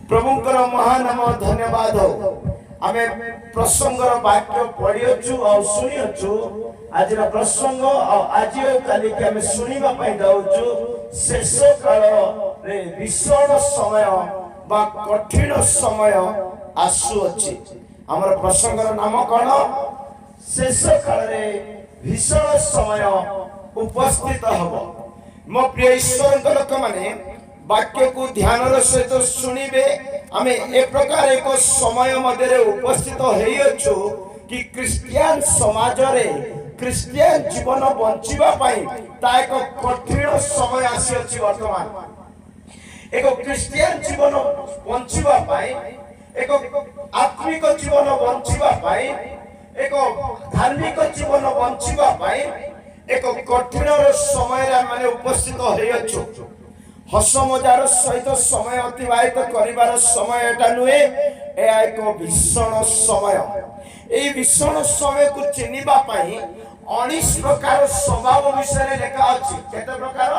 प्रभुंकर महानाम धन्यवाद हो। आमे प्रसंगर वाक्य पढ़ियछु और सुनियछु। आज प्रसंग आज काली के आमे सुनिबा पई जाउछु। शेष काल रे भीषण समय बा कठिन समय आसु अछि। हमर प्रसंगर नाम कोन? शेष काल रे भीषण समय उपस्थित हबो। मो प्रिय ईश्वर लोक माने वाक्य को ध्यान सहित शुणिबे। आमे ए प्रकार एक समय मध्य उपस्थित होइछु कि क्रिश्चियन समाज रे क्रिश्चियन जीवन बंचिबा पई ता एक कठिन समय आसी अछि। वर्तमान एक क्रिश्चियन जीवन बंचिबा पई, एक आत्मिक जीवन बंचिबा पई, एक धार्मिक जीवन बंचिबा पई एक कठिन समय माने उपस्थित होइछु। हस मजार सहित समय अतिबाहित करिवार समय एटा नुहे, एक भीषण समय। ए भीषण समय को चिनिबा पई 19 प्रकार स्वभाव विषय लेखा अछि। केते प्रकार?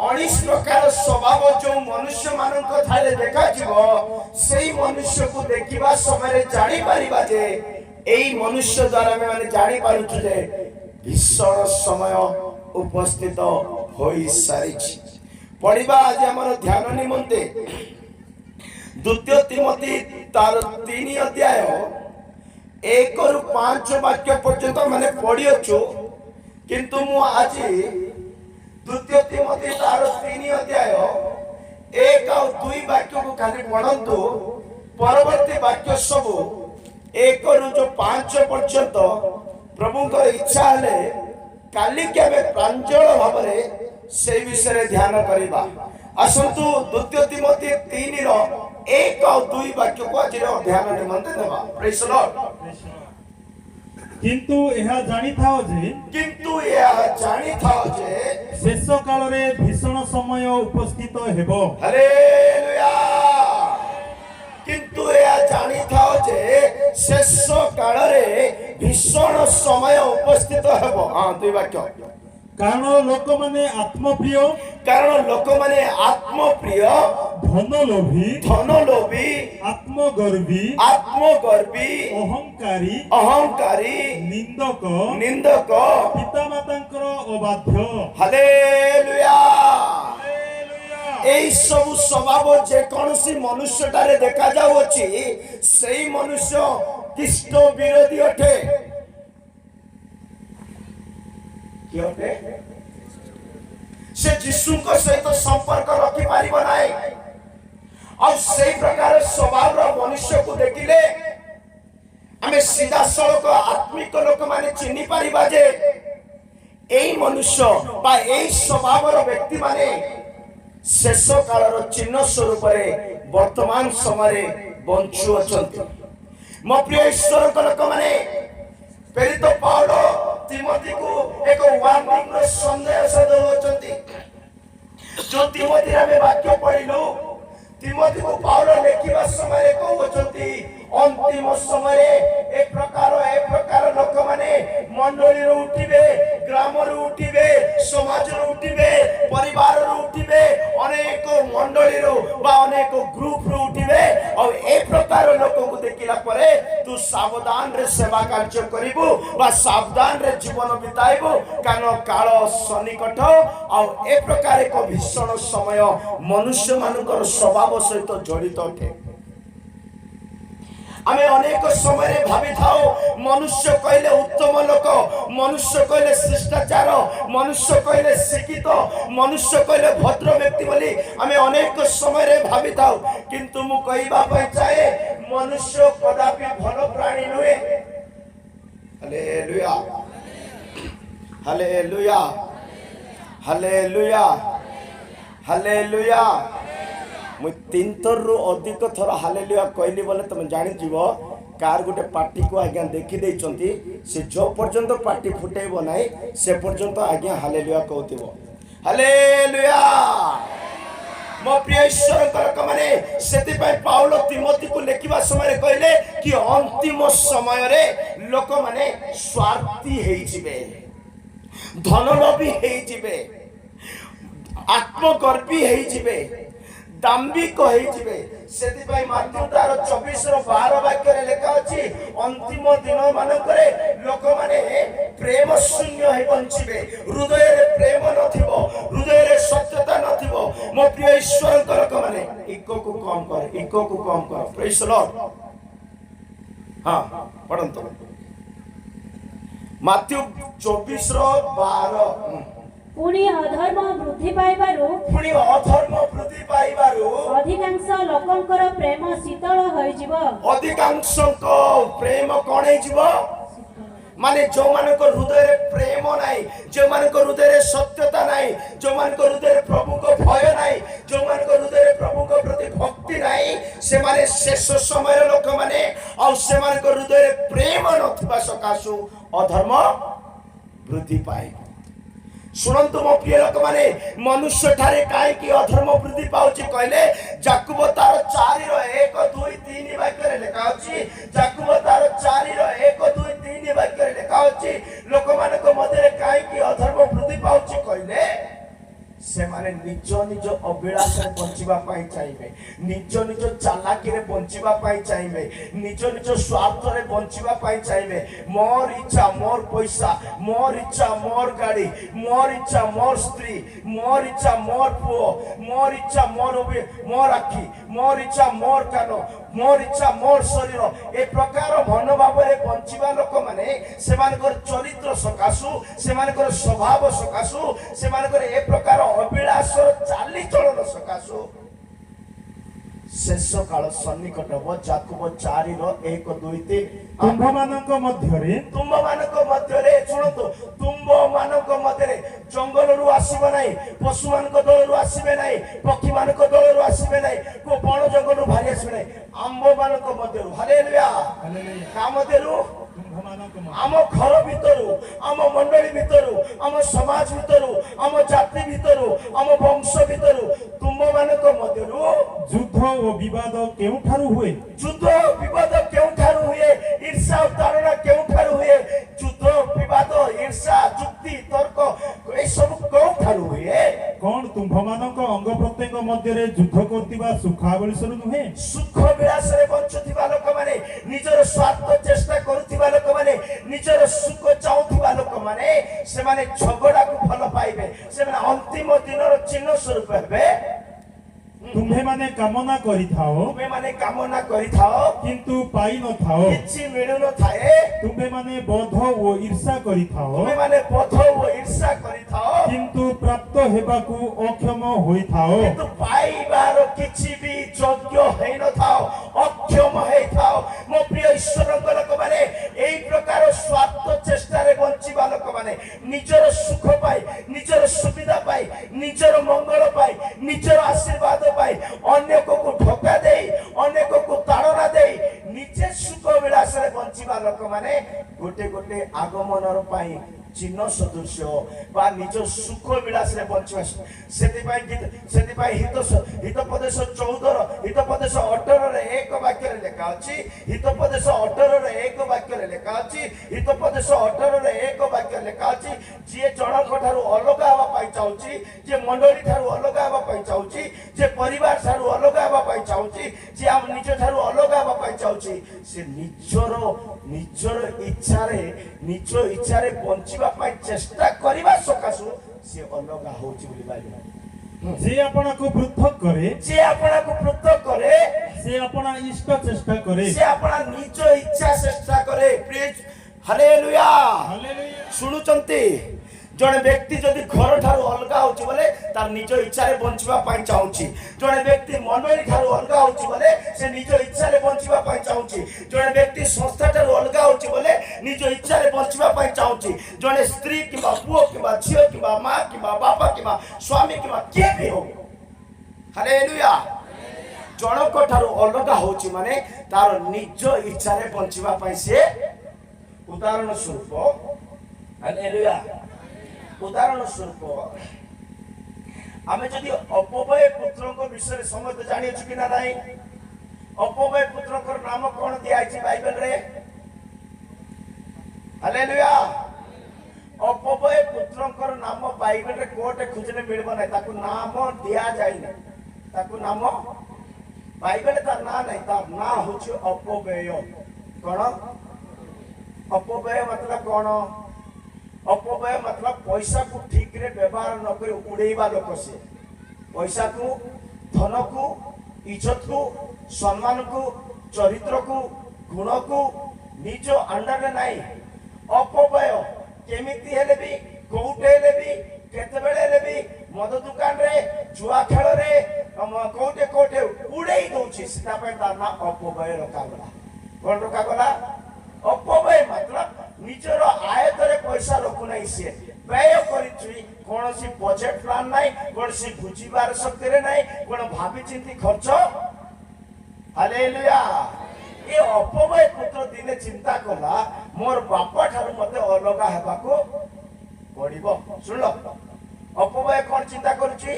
19 प्रकार स्वभाव जो मनुष्य मानक थाले देखा जिवो, सेही मनुष्य को देखिबा समय जानि परिबा जे एई मनुष्य द्वारा माने जानि पारुछु जे भीषण समय उपस्थित होई सारिछि। पढ़िबा आज हमर ध्यान निमंते द्वितीय तिमोथी तार 3 अध्याय 1 रु 5 वाक्य पर्यंत माने पढ़ियछु। किंतु मु आज द्वितीय तिमोथी तार 3 अध्याय 1 और 2 वाक्य को खाली पढ़ंतु। परवर्ती वाक्य सब 1 रु जो 5 पर्यंत प्रभुଙ୍କର इच्छा हेले काली के हमें प्रांजल भाव से विषय ध्यान करिबा। असंतु द्वितीय तिमोथी 3 रो 1 और 2 वाक्य को आज ध्यान निमंते देबा। Praise the Lord. किंतु यह जानि थाओ जे शेष काल रे भीषण समय उपस्थित हेबो। हालेलुया। किंतु यह जानि थाओ जे शेष काल रे भीषण समय उपस्थित हेबो। हां 2 वाक्य। कारण लोक माने आत्मप्रिय, धनलोभी, आत्मगर्वी, अहंकारी, निंदक, पितामातांकर अबाध्य। हालेलुया। एई सब स्वभाव जे कोनसी मनुष्य टारे देखा जाउछि, सेही मनुष्य ख्रीष्ट विरोधी अठे। से यीशु को सहित संपर्क रखी पारिबो नाही। और से प्रकार स्वभाव मनुष्य को देखिले आमे सीधा सड़क आत्मिक लोक माने चिन्हि पारिबा जे एई मनुष्य बा एई स्वभाव व्यक्ति माने शेष कालर चिन्ह स्वरूप रे वर्तमान समय बंचु अछंती। मो प्रिय ईश्वर लोक माने प्रेरित पाउलो तिमोथी को एक वार्निंग रो संदेश देउछंती। जो तिमोथी रे वाक्य पढिलो, तिमोथी को पाउलो लेखिबा समय कहउछंती अंतिम समय एक प्रकार लोक माने मंडली रो उठिबे, ग्राम रो उठिबे, समाज रो उठिबे, परिवार रो उठिबे, अनेक मंडली रो बा अनेक ग्रुप रो उठिबे। और ए प्रकार लोक को देखिला परे तू सावधान रे सेवा कार्य करिबो बा सावधान रे जीवन बिताइबो। कारण काल सनिकट और ए प्रकार एक भीषण समय मनुष्य मानकर स्वभाव सहित जड़ित अटे। आमे अनेक समय भावी थाओ मनुष्य कहले उत्तम लोक, मनुष्य कहले शिष्टाचार, मनुष्य कहले शिक्षित, मनुष्य कहले भद्र व्यक्ति बोली आमे अनेक समय भावी थाओ। किंतु मु कहबा पई चाहे मनुष्य कदापि भल प्राणी नुहे। Hallelujah, hallelujah, hallelujah, hallelujah. मु 3 थर रु अधिक थर हालेलुया कहली बोले तुम जानि जीवो कार गोटे पार्टी को आज्ञा देखि देइचंती, से जो पर्यंत पार्टी फुटेबो नाही से पर्यंत आज्ञा हालेलुया कहतिबो। हालेलुया। मो प्रिय ईश्वर लोक माने सेति पय पाउलो तिमोथी को लेखिबा समय कहले कि अंतिम समय रे लोक माने स्वार्थी हेइ जिवे, धनलोभी हेइ जिवे, आत्मगर्वी हेइ जिवे, ଦାମ୍ବିକ ହେଇଯିବେ। ସେଥିପାଇଁ ମାତ୍ୟୁ ତାର 24:12 ବାକ୍ୟରେ ଲେଖା ଅଛି ଅନ୍ତିମ ଦିନ ମାନଙ୍କରେ ଲୋକମାନେ ପ୍ରେମ ଶୂନ୍ୟ ହେଇ ବଞ୍ଚିବେ। ହୃଦୟରେ ପ୍ରେମ ନଥିବ, ହୃଦୟରେ ସତ୍ୟତା ନଥିବ। ମୋ ପ୍ରିୟ ଈଶ୍ୱରଙ୍କ ଲୋକମାନେ ଇଗୋକୁ କମ କର। ପ୍ରେଜ୍ ଦ ଲର୍ଡ। ହଁ ପଢନ୍ତୁ ମାତ୍ୟୁ 24:12। ପୁଣି ଅଧର୍ମ ବୃଦ୍ଧି ପାଇବାରୁ ଅଧିକାଂଶ ଲୋକଙ୍କର ପ୍ରେମ ଶୀତଳ ହୋଇଯିବ। ଅଧିକାଂଶଙ୍କ ପ୍ରେମ କଣ ହେଇଯିବ? ମାନେ ଯୋଉମାନଙ୍କ ହୃଦୟରେ ପ୍ରେମ ନାହିଁ, ଯୋଉମାନଙ୍କ ହୃଦୟରେ ସତ୍ୟତା ନାହିଁ, ଯୋଉମାନଙ୍କ ହୃଦୟରେ ପ୍ରଭୁଙ୍କ ଭୟ ନାହିଁ, ଯୋଉମାନଙ୍କ ହୃଦୟରେ ପ୍ରଭୁଙ୍କ ପ୍ରତି ଭକ୍ତି ନାହିଁ, ସେମାନେ ଶେଷ ସମୟର ଲୋକମାନେ। ଆଉ ସେମାନଙ୍କ ହୃଦୟରେ ପ୍ରେମ ନଥିବା ସକାଶୁ ଅଧର୍ମ ବୃଦ୍ଧି ପାଇବ। ଶୁଣନ୍ତୁ ମୋ ପ୍ରିୟ ଲୋକମାନେ, ମନୁଷ୍ୟ ଠାରେ କାହିଁକି ଅଧର୍ମ ବୃଦ୍ଧି ପାଉଛି କହିଲେ? ଯାକୁବ ତାର 4:1-2-3 ବାକ୍ୟରେ ଲେଖା ଅଛି। ଯାକୁବ ତାର 4:1-2-3 ବାକ୍ୟରେ ଲେଖା ଅଛି ଲୋକମାନଙ୍କ ମଧ୍ୟରେ କାହିଁକି ଅଧର୍ମ ବୃଦ୍ଧି ପାଉଛି କହିଲେ? ସେମାନେ ନିଜ ନିଜ ଅଭିଳାଷରେ ବଞ୍ଚିବା ପାଇଁ ଚାହିଁବେ, ନିଜ ନିଜ ଚାଲାକିରେ ବଞ୍ଚିବା ପାଇଁ ଚାହିଁବେ, ନିଜ ନିଜ ସ୍ୱାର୍ଥରେ ବଞ୍ଚିବା ପାଇଁ ଚାହିଁବେ। ମୋର ଇଚ୍ଛା ମୋର ପଇସା, ମୋର ଇଚ୍ଛା ମୋର ଗାଡ଼ି, ମୋର ଇଚ୍ଛା ମୋର ସ୍ତ୍ରୀ, ମୋର ଇଚ୍ଛା ମୋର ପୁଅ, ମୋର ଇଚ୍ଛା ମୋର ଆଖି, ମୋର ଇଚ୍ଛା ମୋର କାନ, ମୋର ଇଚ୍ଛା ମୋର ଶରୀର। ଏ ପ୍ରକାର ମନୋଭାବରେ ବଞ୍ଚିବା ଲୋକମାନେ ସେମାନଙ୍କର ଚରିତ୍ର ସକାଶୁ, ସେମାନଙ୍କର ସ୍ୱଭାବ ସକାଶୁ, ସେମାନଙ୍କର ଏ ପ୍ରକାର ଅଭିଳାଷର ଚାଲିଚଳନ ସକାଶୁ ଶେଷ କାଳ ସନ୍ନିକଟ ହେବ। ଯାକୁବ 4:1-2-3। ତୁମ୍ଭମାନଙ୍କ ମଧ୍ୟରେ ଶୁଣନ୍ତୁ, ତୁମ୍ଭମାନଙ୍କ ମଧ୍ୟରେ ଜଙ୍ଗଲରୁ ଆସିବ ନାହିଁ, ପଶୁମାନଙ୍କ ଦଳରୁ ଆସିବେ ନାହିଁ, ପକ୍ଷୀମାନଙ୍କ ଦଳରୁ ଆସିବେ ନାହିଁ, କୋଉ ବଣ ଜଙ୍ଗଲରୁ ବାହାରି ଆସିବେ ନାହିଁ। ଆମ୍ଭମାନଙ୍କ ମଧ୍ୟରୁ, ହାଲେଲୁୟା, ତା ମଧ୍ୟରୁ ଆମ ଘର ଭିତରୁ, ଆମ ମଣ୍ଡଳୀ ଭିତରୁ, ଆମ ସମାଜ ଭିତରୁ, ଆମ ଜାତି ଭିତରୁ, ଆମ ବଂଶ ଭିତରୁ, ତୁମମାନଙ୍କ ମଧ୍ୟରୁ ଯୁଦ୍ଧ ଓ ବିବାଦ କେଉଁଠାରୁ ହୁଏ? ଯୁଦ୍ଧ ବିବାଦ କେଉଁଠାରୁ ହୁଏ? ଈର୍ଷା ଓ ତାଡ଼ନା କେଉଁଠାରୁ ହୁଏ? ଯୁଦ୍ଧ ବିବାଦ, ଈର୍ଷା, ଯୁକ୍ତି, ତର୍କ ଏସବୁ କେଉଁଠାରୁ ହୁଏ? କଣ ତୁମ୍ଭମାନଙ୍କ ଅଙ୍ଗ ପ୍ରତ୍ୟଙ୍ଗ ମଧ୍ୟରେ ଯୁଦ୍ଧ କରୁଥିବା ସୁଖାବଳିସରୁ ନୁହେଁ? ସୁଖ ବିଳାସରେ ବଞ୍ଚୁଥିବା ଲୋକମାନେ, ନିଜର ସ୍ୱାର୍ଥ ଚେଷ୍ଟା କରୁଥିବା ଲୋକମାନେ, ନିଜର ସୁଖ ଚାହୁଁଥିବା ଲୋକମାନେ, ସେମାନେ ଝଗଡ଼ାକୁ ଭଲ ପାଇବେ। ସେମାନେ ଅନ୍ତିମ ଦିନର ଚିହ୍ନ ସ୍ୱରୂପ ହେବେ। ତୁମ୍ଭେମାନେ କାମନା କରିଥାଅ କିନ୍ତୁ ପାଇନଥାଅ, କିଛି ମିଳୁନଥାଏ। ତୁମ୍ଭେମାନେ ବୋଧ ଓ ଈର୍ଷା କରିଥାଅ କିନ୍ତୁ ପ୍ରାପ୍ତ ହେବାକୁ ଅକ୍ଷମ ହୋଇଥାଅ। କିନ୍ତୁ ପାଇବାର କିଛି ବି ଯୋଗ୍ୟ ହେଇନଥାଅ, ଅକ୍ଷମ ହେଇଥାଅ। ମୋ ପ୍ରିୟ ଈଶ୍ୱରଙ୍କ ଲୋକମାନେ, ଏଇ ପ୍ରକାର ସ୍ୱାର୍ଥ ଚେଷ୍ଟାରେ ବଞ୍ଚିବା ଲୋକମାନେ ନିଜର ସୁଖ ପାଇଁ, ନିଜର ସୁବିଧା ପାଇଁ, ନିଜର ମଙ୍ଗଳ ପାଇଁ, ନିଜର ଆଶୀର୍ବାଦ ପାଇଁ ଅନ୍ୟକୁ ଧୋକା ଦେଇ, ଅନ୍ୟକୁ ତାଡ଼ନା ଦେଇ ନିଜେ ସୁଖ ବିଳାସରେ ବଞ୍ଚିବା ଲୋକମାନେ ଗୋଟେ ଆଗମନର ପାଇଁ ଚିହ୍ନ ସଦୃଶ୍ୟ ବା ନିଜ ସୁଖ ବିଳାସରେ ବଞ୍ଚିବା। ସେଥିପାଇଁ ହିତୋପଦେଶ 1 ବାକ୍ୟରେ ଲେଖା ଅଛି। ହିତୋପଦେଶ 1 ବାକ୍ୟରେ ଲେଖା ଅଛି ଯିଏ ଜଣଙ୍କ ଠାରୁ ଅଲଗା ହେବା ପାଇଁ ଚାହୁଁଛି, ଯିଏ ମଣ୍ଡଳୀ ଠାରୁ ଅଲଗା ହେବା ପାଇଁ ଚାହୁଁଛି, ଯିଏ ପରିବାର ଠାରୁ ଅଲଗା ହେବା ପାଇଁ ଚାହୁଁଛି, ଯିଏ ଆମ ନିଜ ଠାରୁ ଅଲଗା ହେବା ପାଇଁ ଚାହୁଁଛି, ସେ ନିଜ ଇଚ୍ଛାରେ ବଞ୍ଚିବା ପାଇଁ ଚେଷ୍ଟା କରିବା ସକାଶୁ ସେ ଅଲଗା ହଉଛି ବୋଲି ବାଇବେଲ। যে আপনাকে পৃথক করে, যে আপনাকে পৃথক করে, সে আপনার ইষ্ট চেষ্টা করে, সে আপনার নিজ ইচ্ছা চেষ্টা করে। প্লিজ হালেলুয়া, শুনুଛନ୍ତି? ଜଣେ ବ୍ୟକ୍ତି ଯଦି ଘର ଠାରୁ ଅଲଗା ହଉଛି ବୋଲେ ତାର ନିଜ ଇଚ୍ଛାରେ ବଞ୍ଚିବା ପାଇଁ ଚାହୁଁଛି। ଜଣେ ବ୍ୟକ୍ତି ମଣ୍ଡଳୀ ଠାରୁ ଅଲଗା ହଉଛି ବୋଲେ ସେ ନିଜ ଇଚ୍ଛାରେ ବଞ୍ଚିବା ପାଇଁ ଚାହୁଁଛି। ଜଣେ ବ୍ୟକ୍ତି ସଂସ୍ଥା ଠାରୁ ଅଲଗା ହଉଛି ବୋଲେ ନିଜ ଇଚ୍ଛାରେ ବଞ୍ଚିବା ପାଇଁ ଚାହୁଁଛି। ଜଣେ ସ୍ତ୍ରୀ କିମ୍ବା ପୁଅ କିମ୍ବା ଝିଅ କିମ୍ବା ମା କିମ୍ବା ବାପା କିମ୍ବା ସ୍ୱାମୀ କିମ୍ବା କିଏ ବି ହଉ, ହାଲେଲୁୟା, ଜଣଙ୍କ ଠାରୁ ଅଲଗା ହଉଛି ମାନେ ତାର ନିଜ ଇଚ୍ଛାରେ ବଞ୍ଚିବା ପାଇଁ ସିଏ ଉଦାହରଣ ସ୍ୱରୂପ, ହାଲେଲୁୟା, ଉଦାହରଣ ସ୍ୱରୂପ ଆମେ ଯଦି ଅପବୟ ପୁତ୍ରଙ୍କ ବିଷୟରେ ସମସ୍ତେ ଜାଣିଛୁ କି ନା ନାହିଁ? ଅପବୟ ପୁତ୍ରଙ୍କର ନାମ କଣ ଦିଆଯାଇଛି ବାଇବେଲରେ? ହାଲେଲୁୟା, ଅପବୟ ପୁତ୍ରଙ୍କର ନାମ ବାଇବେଲରେ କୋଉଟେ ଖୋଜିଲେ ମିଳିବ ନାହିଁ। ତାକୁ ନାମ ଦିଆଯାଇନି। ताकू नाम बाइबल तार ना नहीं तार ना होची अपव्यय कौन अपव्यय मतलब कौन अपव्यय मतलब पैसा को ठीक रे व्यवहार न कर उड़ेवा लोक से पैसा को धन को इज्जत को सम्मान को चरित्र को गुण को निज अंडर नहीं अपव्यय केमिति हेले भी कोउटे हेले भी केते बेले हेले भी मद दुकान रे जुआ खेल रे कोउटे कोउटे उड़ेई दउछि सेटा पे तार ना अपव्यय रखा गला कोन रखा गला अपव्यय मतलब निजर आयतरे पैसा रखु नहीं से व्यय करिछि कोनसी बजेट प्लान नहीं कोनसी बुझिबार शक्ति रे नहीं कोन भाबी चिंती खर्च हालेलुया ए अपव्यय पुत्र दिने चिंता कला मोर बापा ठार मते अलगा हेबा को पड़िबो सुनलो अपव्यय कोन चिंता करूछि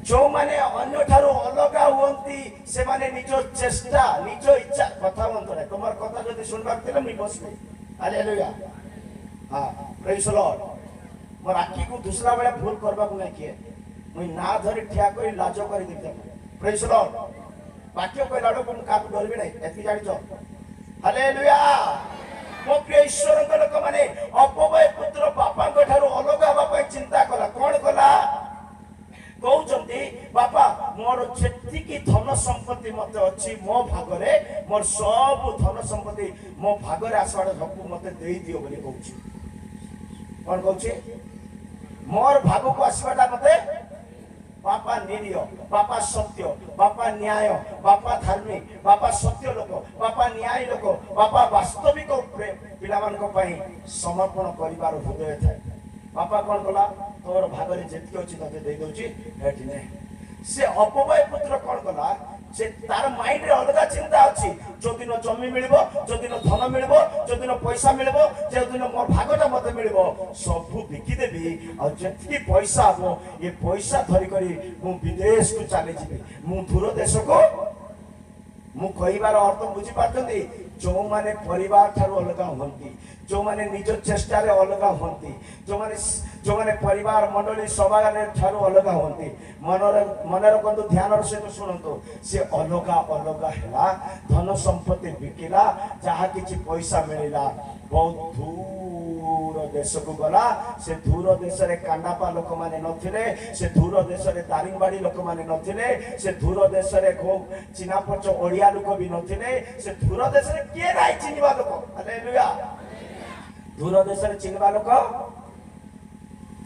जो माने अन्य ठारो अलगा हुंती से माने निजो चेष्टा निजो इच्छा कथा मंत रे तमर कथा जदी सुनबा तेले मी बसले हालेलुया हां प्रेज द लॉर्ड मोर आखी को दूसरा बेला भूल करबा को नहीं किए मुई ना धरि ठिया करी लाजो करी दिते प्रेज द लॉर्ड वाक्य कहला लोक का डरबे नहीं एति जानि छ हालेलुया मो प्रिय ईश्वर को लोक माने अपव्यय पुत्र बापा को ठारो अलगा बापा चिंता कला कोन कला कहउचंती बापा मोर जेति की धन संपत्ति मते अछि मो भागरे मोर सब धन संपत्ति मो भागरे आसाडे सब मते देई दियो बोली कहउची कोन कहउची मोर भाग को आसीबाटा मते बापा निरीय बापा सत्य बापा न्याय बापा धार्मिक बापा सत्य लोक बापा न्याय लोक बापा वास्तविक पिलामान को पई समर्पण करिवार हृदय थाए बापा कोन कला तोर भागरे जेति अछि तते देई दोछि हेठी ने से अपव्यय पुत्र कोन कला से तार माइंड रे अलगा चिंता अछि जो दिन जमी मिलबो जो दिन धन मिलबो जो दिन पैसा मिलबो जो दिन मोर भागटा मते मिलबो सब बिकी देबी आ जेति पैसा हो ये पैसा धरि करी मु विदेश को चले जिबी मु दूर देश को मु कहिबार अर्थ बुझी पाछंती जो माने परिवार ठारो अलगा होंती जो माने निज चेष्टा रे अलगा होंती जो माने परिवार मंडली सभा रे ठारो अलगा होंती मनर कोंतु ध्यान रे सहित सुनंतो से अलगा अलगा हैला धन संपत्ति बिकिला जहा किछि पैसा मिलिला बहुत दूर देश को गला से दूर देश रे कांडापा लोक माने नथिले से दूर देश रे दारिंगबाड़ी लोक माने नथिले से दूर देश रे को चिनापच ओडिया लोक भी नथिले से दूर देश रे के नाइ चिनिबा लोक हालेलुया दूर देश रे चिनिबा लोक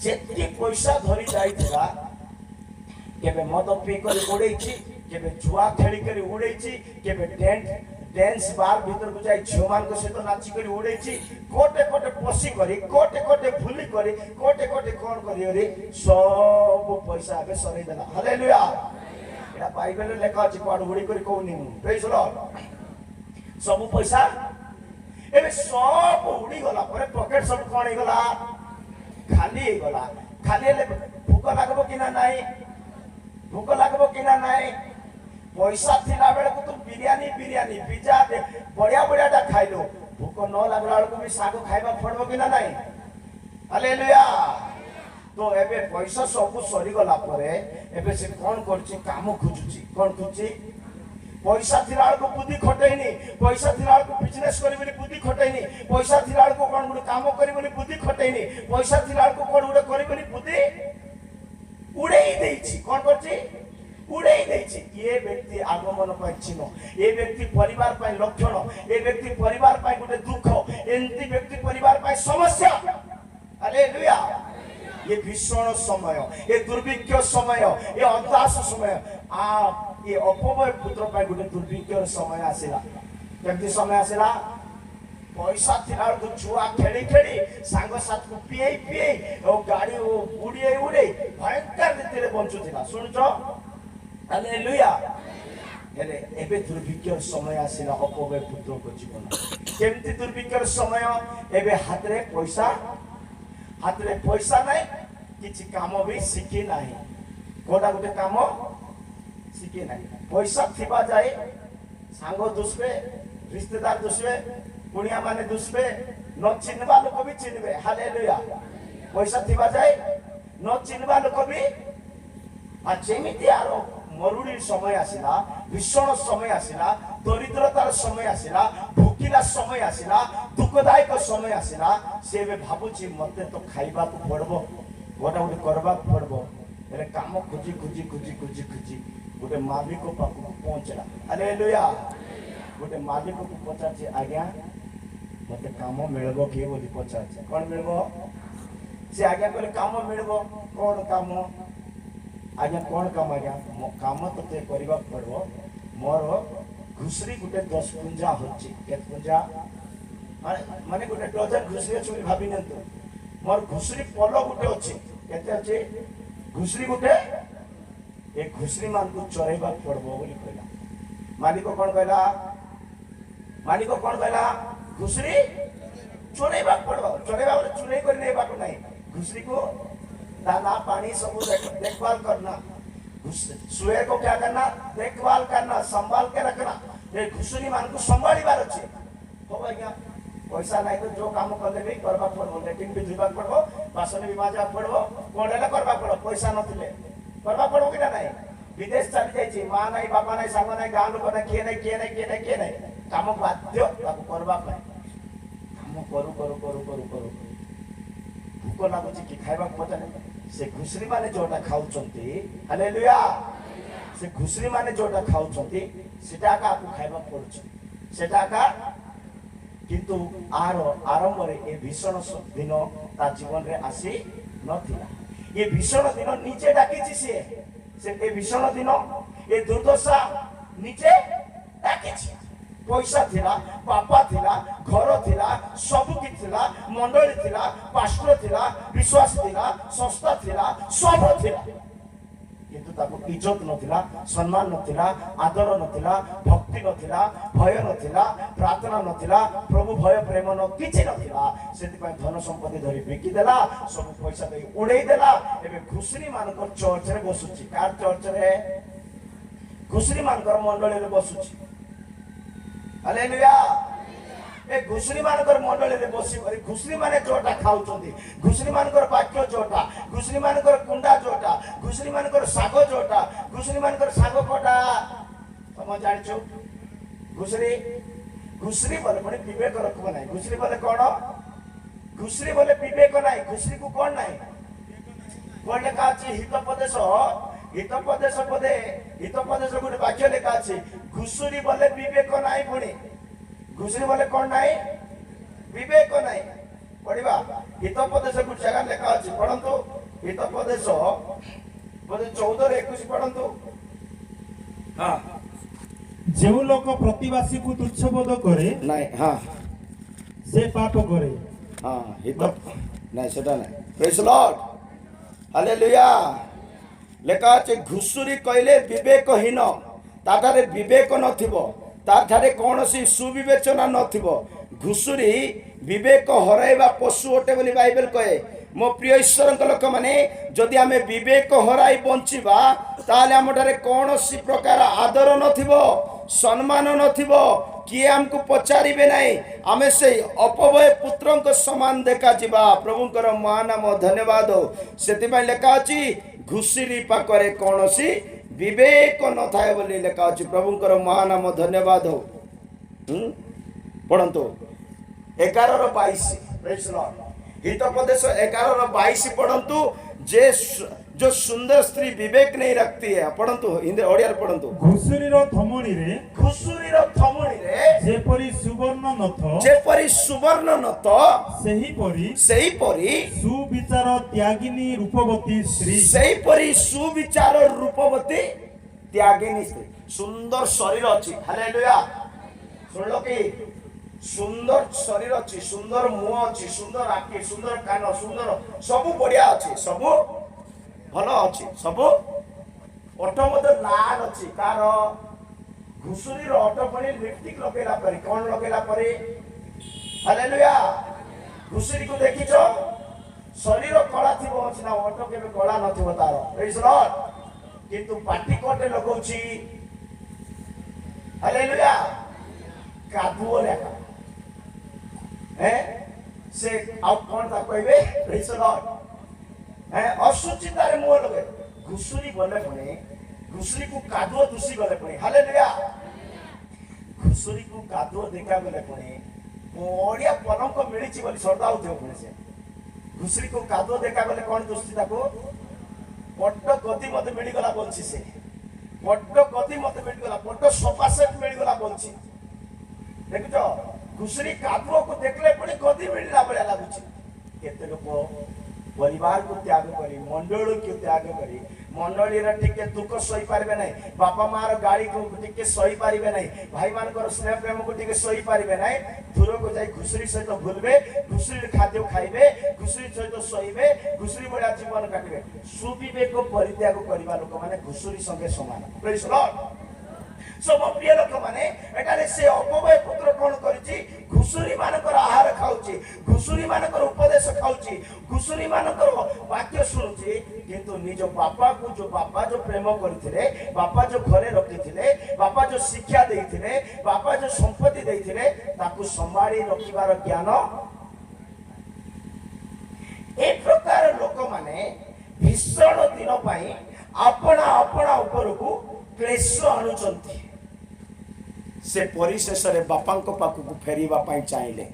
जेति पैसा धरी जाइथिला केबे मद पी करी उड़ेछि केबे जुआ खेली करी उड़ेछि केबे डांस बार भीतर को जाई झोमान को सहित नाची करी उड़ेछि कोटे कोटे पसी करी कोटे कोटे भूली करी कोटे कोटे कोन करी रे सब पैसा आबे सरै देला हालेलुया एटा बाइबल रे लेखा अछि कोड उड़ी करी कोनी प्रेज लॉर्ड सब पैसा एबे सब उड़ी गला परे पॉकेट सब कोन हे गला खाली गला खाली ले भूख लागबो कि ना नाही भूख लागबो कि ना नाही पैसा थिला बेले को तुम बिरयानी बिरयानी पिज्जा दे बढ़िया बढ़िया टा खाइलो भूख न लागला को भी सागो खाइबा पड़बो कि ना नाही हालेलुया तो एबे पैसा सब सरी गला परे एबे से कोन करछि काम खोजुछि कोन खोजुछि पैसा थिला को बुद्धि खटैनी पैसा थिला को बिजनेस करी बोली बुद्धि खटैनी पैसा थिला को कोन गुड काम करी बोली बुद्धि खटैनी पैसा थिला को कोन गुड करी बोली बुद्धि उड़ेई देछि कोन करछि उड़ेई देछि ये व्यक्ति आगमन पाइ चिन्ह ये व्यक्ति परिवार पाइ लक्षण ये व्यक्ति परिवार पाइ गुटे दुख एंती व्यक्ति परिवार पाइ समस्या हालेलुया ये भीषण समय ये दुर्भिक्ष समय ये हताश समय ये अपव्यय पुत्र पाइ गुटे दुर्भिक्ष समय आसिला केमती समय आसिला पैसा थिला को जुआ खेली खेली सांग साथ को पिए पिए ओ गाड़ी ओ उड़े उड़े भयंकर रीति बंचु थिला सुनछो हालेलुया हेले एबे दुर्भिक्ष समय आसिला अपव्यय पुत्र को जीवन केमती दुर्भिक्ष समय एबे हाथ रे पैसा नहीं किछि काम भी सिखी नहीं कोडा गुटे काम सिखी नहीं पैसा थिबा जाए सांग दुसबे रिश्तेदार दुसबे कुणिया माने दुसबे न चिन्हबा लोक भी चिन्हबे हालेलुया पैसा थिबा जाए न चिन्हबा लोक भी আর যেমিতি আর মরুড়ির সময় আসিলা, ভীষণ সময় আসিলা, দরিদ্রতার সময় আসিলা, ভুকিলা সময় আসিলা, দুঃখদায়ক সময় আসিলা, সে ଏବେ ଭାବୁଛି ମତେ ତ ଖାଇବାକୁ ପଡବ, ଗୋଟା ଗୋଟେ କରିବାକୁ ପଡବ। ହେଲେ କାମ ଖୋଜି ଖୋଜି ଖୋଜି ଖୋଜି ଖୋଜି ଗୋଟେ ମାଲିକ ପାଖକୁ ପହଞ୍ଚିଲା। ହାଲେଲୁୟା। ଗୋଟେ ମାଲିକକୁ ପଚାରୁଛି, ଆଜ୍ଞା ମତେ କାମ ମିଳିବ କି ବୋଲି ପଚାରୁଛି। କଣ ମିଳିବ? ସେ ଆଜ୍ଞା କହିଲେ କାମ ମିଳିବ। କଣ କାମ? ଆଜ୍ଞା କଣ କାମ? ଆଜ୍ଞା କାମ ତତେ କରିବାକୁ ପଡିବ, ମୋର ଘୁଷୁରୀ ଗୋଟେ 10 ପୁଞ୍ଜା ହଉଛି। କେତେ ପୁଞ୍ଜା? ମାନେ ଗୋଟେ ଡଜନ ଘୁଷୁରୀ ଅଛି ବୋଲି ଭାବି ନିଅନ୍ତୁ। ମୋର ଘୁଷୁରୀ ପଲ ଗୋଟେ ଅଛି। କେତେ ଅଛି? ଘୁଷୁରୀ ଗୋଟେ। ଏ ଘୁଷୁରୀ ମାନଙ୍କୁ ଚରେଇବାକୁ ପଡିବ ବୋଲି କହିଲା। ମାଲିକ କଣ କହିଲା? ମାଲିକ କଣ କହିଲା? ଘୁଷୁରୀ ଚରେଇବାକୁ ପଡିବ। ଚରେଇବା ବୋଲେ ଚୁରେଇ କରି ନେବାକୁ ନାହିଁ। घुसरी को दाना पानी सब देखभाल करना, सुए को क्या करना? देखभाल करना, संभाल के रखना। ये घुसरी मान को संभाळीबार अछि। हो आज्ञा पैसा नहीं तो जो काम करले भी करबा पड़बो, लेटिन भी धुबा पड़बो, बासन भी माजा पड़बो, कोडेला करबा पड़बो। पैसा नथिले करबा पड़बो कि नहीं? विदेश चली जाइछि, मां नहीं, बापा नहीं, सांग नहीं, गांव लोक नहीं, किए नहीं, किए नहीं, किए नहीं, किए नहीं, काम बाध्य ताको करबा पड़े। काम करू करू करू करू करू भूख लाଗୁଛି कि खाइबा पड़े। से घुसरी माने जोटा खाउचंती, हालेलुया, से घुसरी माने जोटा खाउचंती सेटा का आपको खाइबा पड़ुछ। सेटा का किंतु आर आरंभ रे ए भीषण दिन ता जीवन रे आसी नथिला। ये भीषण दिन नीचे डाकिछि। से ए भीषण दिन ए दुर्दशा नीचे डाकिछि। पैसा थिला, बापा थिला, घर थिला, सब कि थिला, मंडली थिला, पास्टर थिला, विश्वास थिला, संस्था थिला, सब थिला, किंतु ताको इज्जत नथिला, सम्मान नथिला, आदर नथिला, भक्ति नथिला, भय नथिला, प्रार्थना नथिला, प्रभु भय प्रेम न किछि नथिला। सेति पय धन संपत्ति धरि बिकी देला, सब पैसा दे उड़ेई देला। एबे घुसरी मानकर चर्च रे बसुछि। कार चर्च रे? घुसरी मानकर मंडली रे बसुछि। हालेलुया। ए घुसरी मानकर मंडली रे बसी करी घुसरी माने जोटा खाउचंदी, घुसरी मानकर वाक्य जोटा, घुसरी मानकर कुंडा जोटा, घुसरी मानकर सागो जोटा, घुसरी मानकर सागो कोटा। समझ जानिछो? घुसरी घुसरी बोले कोन विवेक रखबो नाही। घुसरी बोले कोन? घुसरी बोले विवेक नाही। घुसरी को कोन नाही? कोन लेखा अछि? हितोपदेश, हितोपदेश पदे, हितोपदेश गुटे वाक्य लेखा अछि। घुसरी बोले विवेक नाही। पुणी घुसरी बोले कोन नाही? विवेक नाही। पढ़िबा हितोपदेश गुटे जगह लेखा अछि। पढ़ंतु हितोपदेश बोले 14 रे 21 पढ़ंतु। हां, जेउ लोक प्रतिवासी को तुच्छ बोध करे नाही, हां, से पाप करे। हां, हित नाही, सेटा नाही। Praise Lord, hallelujah. लेखा अछि घुसुरी कहले विवेकहीन, ताठारे विवेक नथिबो, ताठारे कोनोसी सुविवेचना नथिबो। घुसुरी विवेक हराइबा पशु ओटे बोली बाइबल कहे। मो प्रिय ईश्वरक लोक माने जदि आमे विवेक हराई बंचिबा ताले हमठारे कोनोसी प्रकार आदर नथिबो, सम्मान नथिबो, किए हमको पचारिबे नाही। आमे से अपवय पुत्रक समान देखा जिबा। प्रभुकर महानाम धन्यवाद हो। सेति पय लेखा अछि घुसरी पाखरे कोनोसी विवेक न थाए बोली लेखा अछि। प्रभुकर महानाम धन्यवाद हो। पढ़ंतु 11:22 प्रेज लॉर्ड। हितोपदेश 11:22 पढ़ंतु। जे जो सुंदर स्त्री विवेक नहीं रखती है। पढ़ंतु हिंदी ओडिया पढ़ंतु। घुसुरी रो थमणी रे, घुसुरी रो थमणी रे जेपरी सुवर्ण नथ, जेपरी सुवर्ण नथ, सेही परी सुविचार त्यागिनी रूपवती स्त्री, सेही परी सुविचार रूपवती त्यागिनी स्त्री। सुंदर शरीर अछि। हालेलुया। सुनलो कि सुंदर शरीर अछि, सुंदर मुह अछि, सुंदर आखि, सुंदर कान, सुंदर सब बढ़िया अछि, सब भलो अछि, सब ओठ मते लाल अछि। कार घुसुरी रो ओठ पनी लिपस्टिक लगेला परी। कोन लगेला परी? हालेलुया। घुसुरी को देखिछो? शरीर कला थिबो ना, ओठ केबे कला नथिबो तारो। Praise Lord. किंतु पाटी कोटे लगौछि। हालेलुया। कादुओ लेखा से आउ कोन ता कहबे? Praise Lord. अशुचिता रे मुह लगे, घुसुरी गले पुणी घुसुरी को कादुओ दूषी गले पुणी हालेलुया घुसुरी को कादुओ देखा गले पुणी ओडिया पलंक मिली बोली श्रद्धा होते पुणी से घुसुरी को कादुओ देखा गले कौन दोस्ती ताको बड्ड गति मत मिलगला बोलছি से बड्ड गति मत मिलगला बड्ड सोफा सेट मिलगला बोलছি देखो घुसुरी कादुओ को देखले पुणी गति मिलला बळिया लागुଛି केते लोक परिवार को त्याग करी मंडल को त्याग करी मंडली टिके दुख सही पारे ना बापा मार गाड़ी को टिके सही पारे ना भाई मान स्नेह प्रेम को टिके सही पारे ना दूर को जाई घुसुरी सहित भूलबे घुसुरी खाद्य खाइबे घुसुरी सहित शोइबे घुसुरी भलिया जीवन काटिबे सुविवेक परित्याग करबा लोक माने घुसुरी संगे समान प्रेज लॉर्ड सब प्रिय लोक माने एटाले से अपवय पुत्र कोन करछि घुसुरी मानकर आहार खाउछि घुसुरी मानकर उपदेश खाउछि घुसुरी मानकर वाक्य सुनुछि किंतु निज बापा को जो बापा जो प्रेम करथिले बापा जो घरे रखिथिले बापा जो शिक्षा देइथिले बापा जो संपत्ति देइथिले ताकू संभाळी रखिबार ज्ञान ए प्रकार लोक माने भीषण दिन पई अपना अपना ऊपर को क्लेश अनुचंती से परिशेष रे बापा को पाखु को फेरिबा पई चाहिले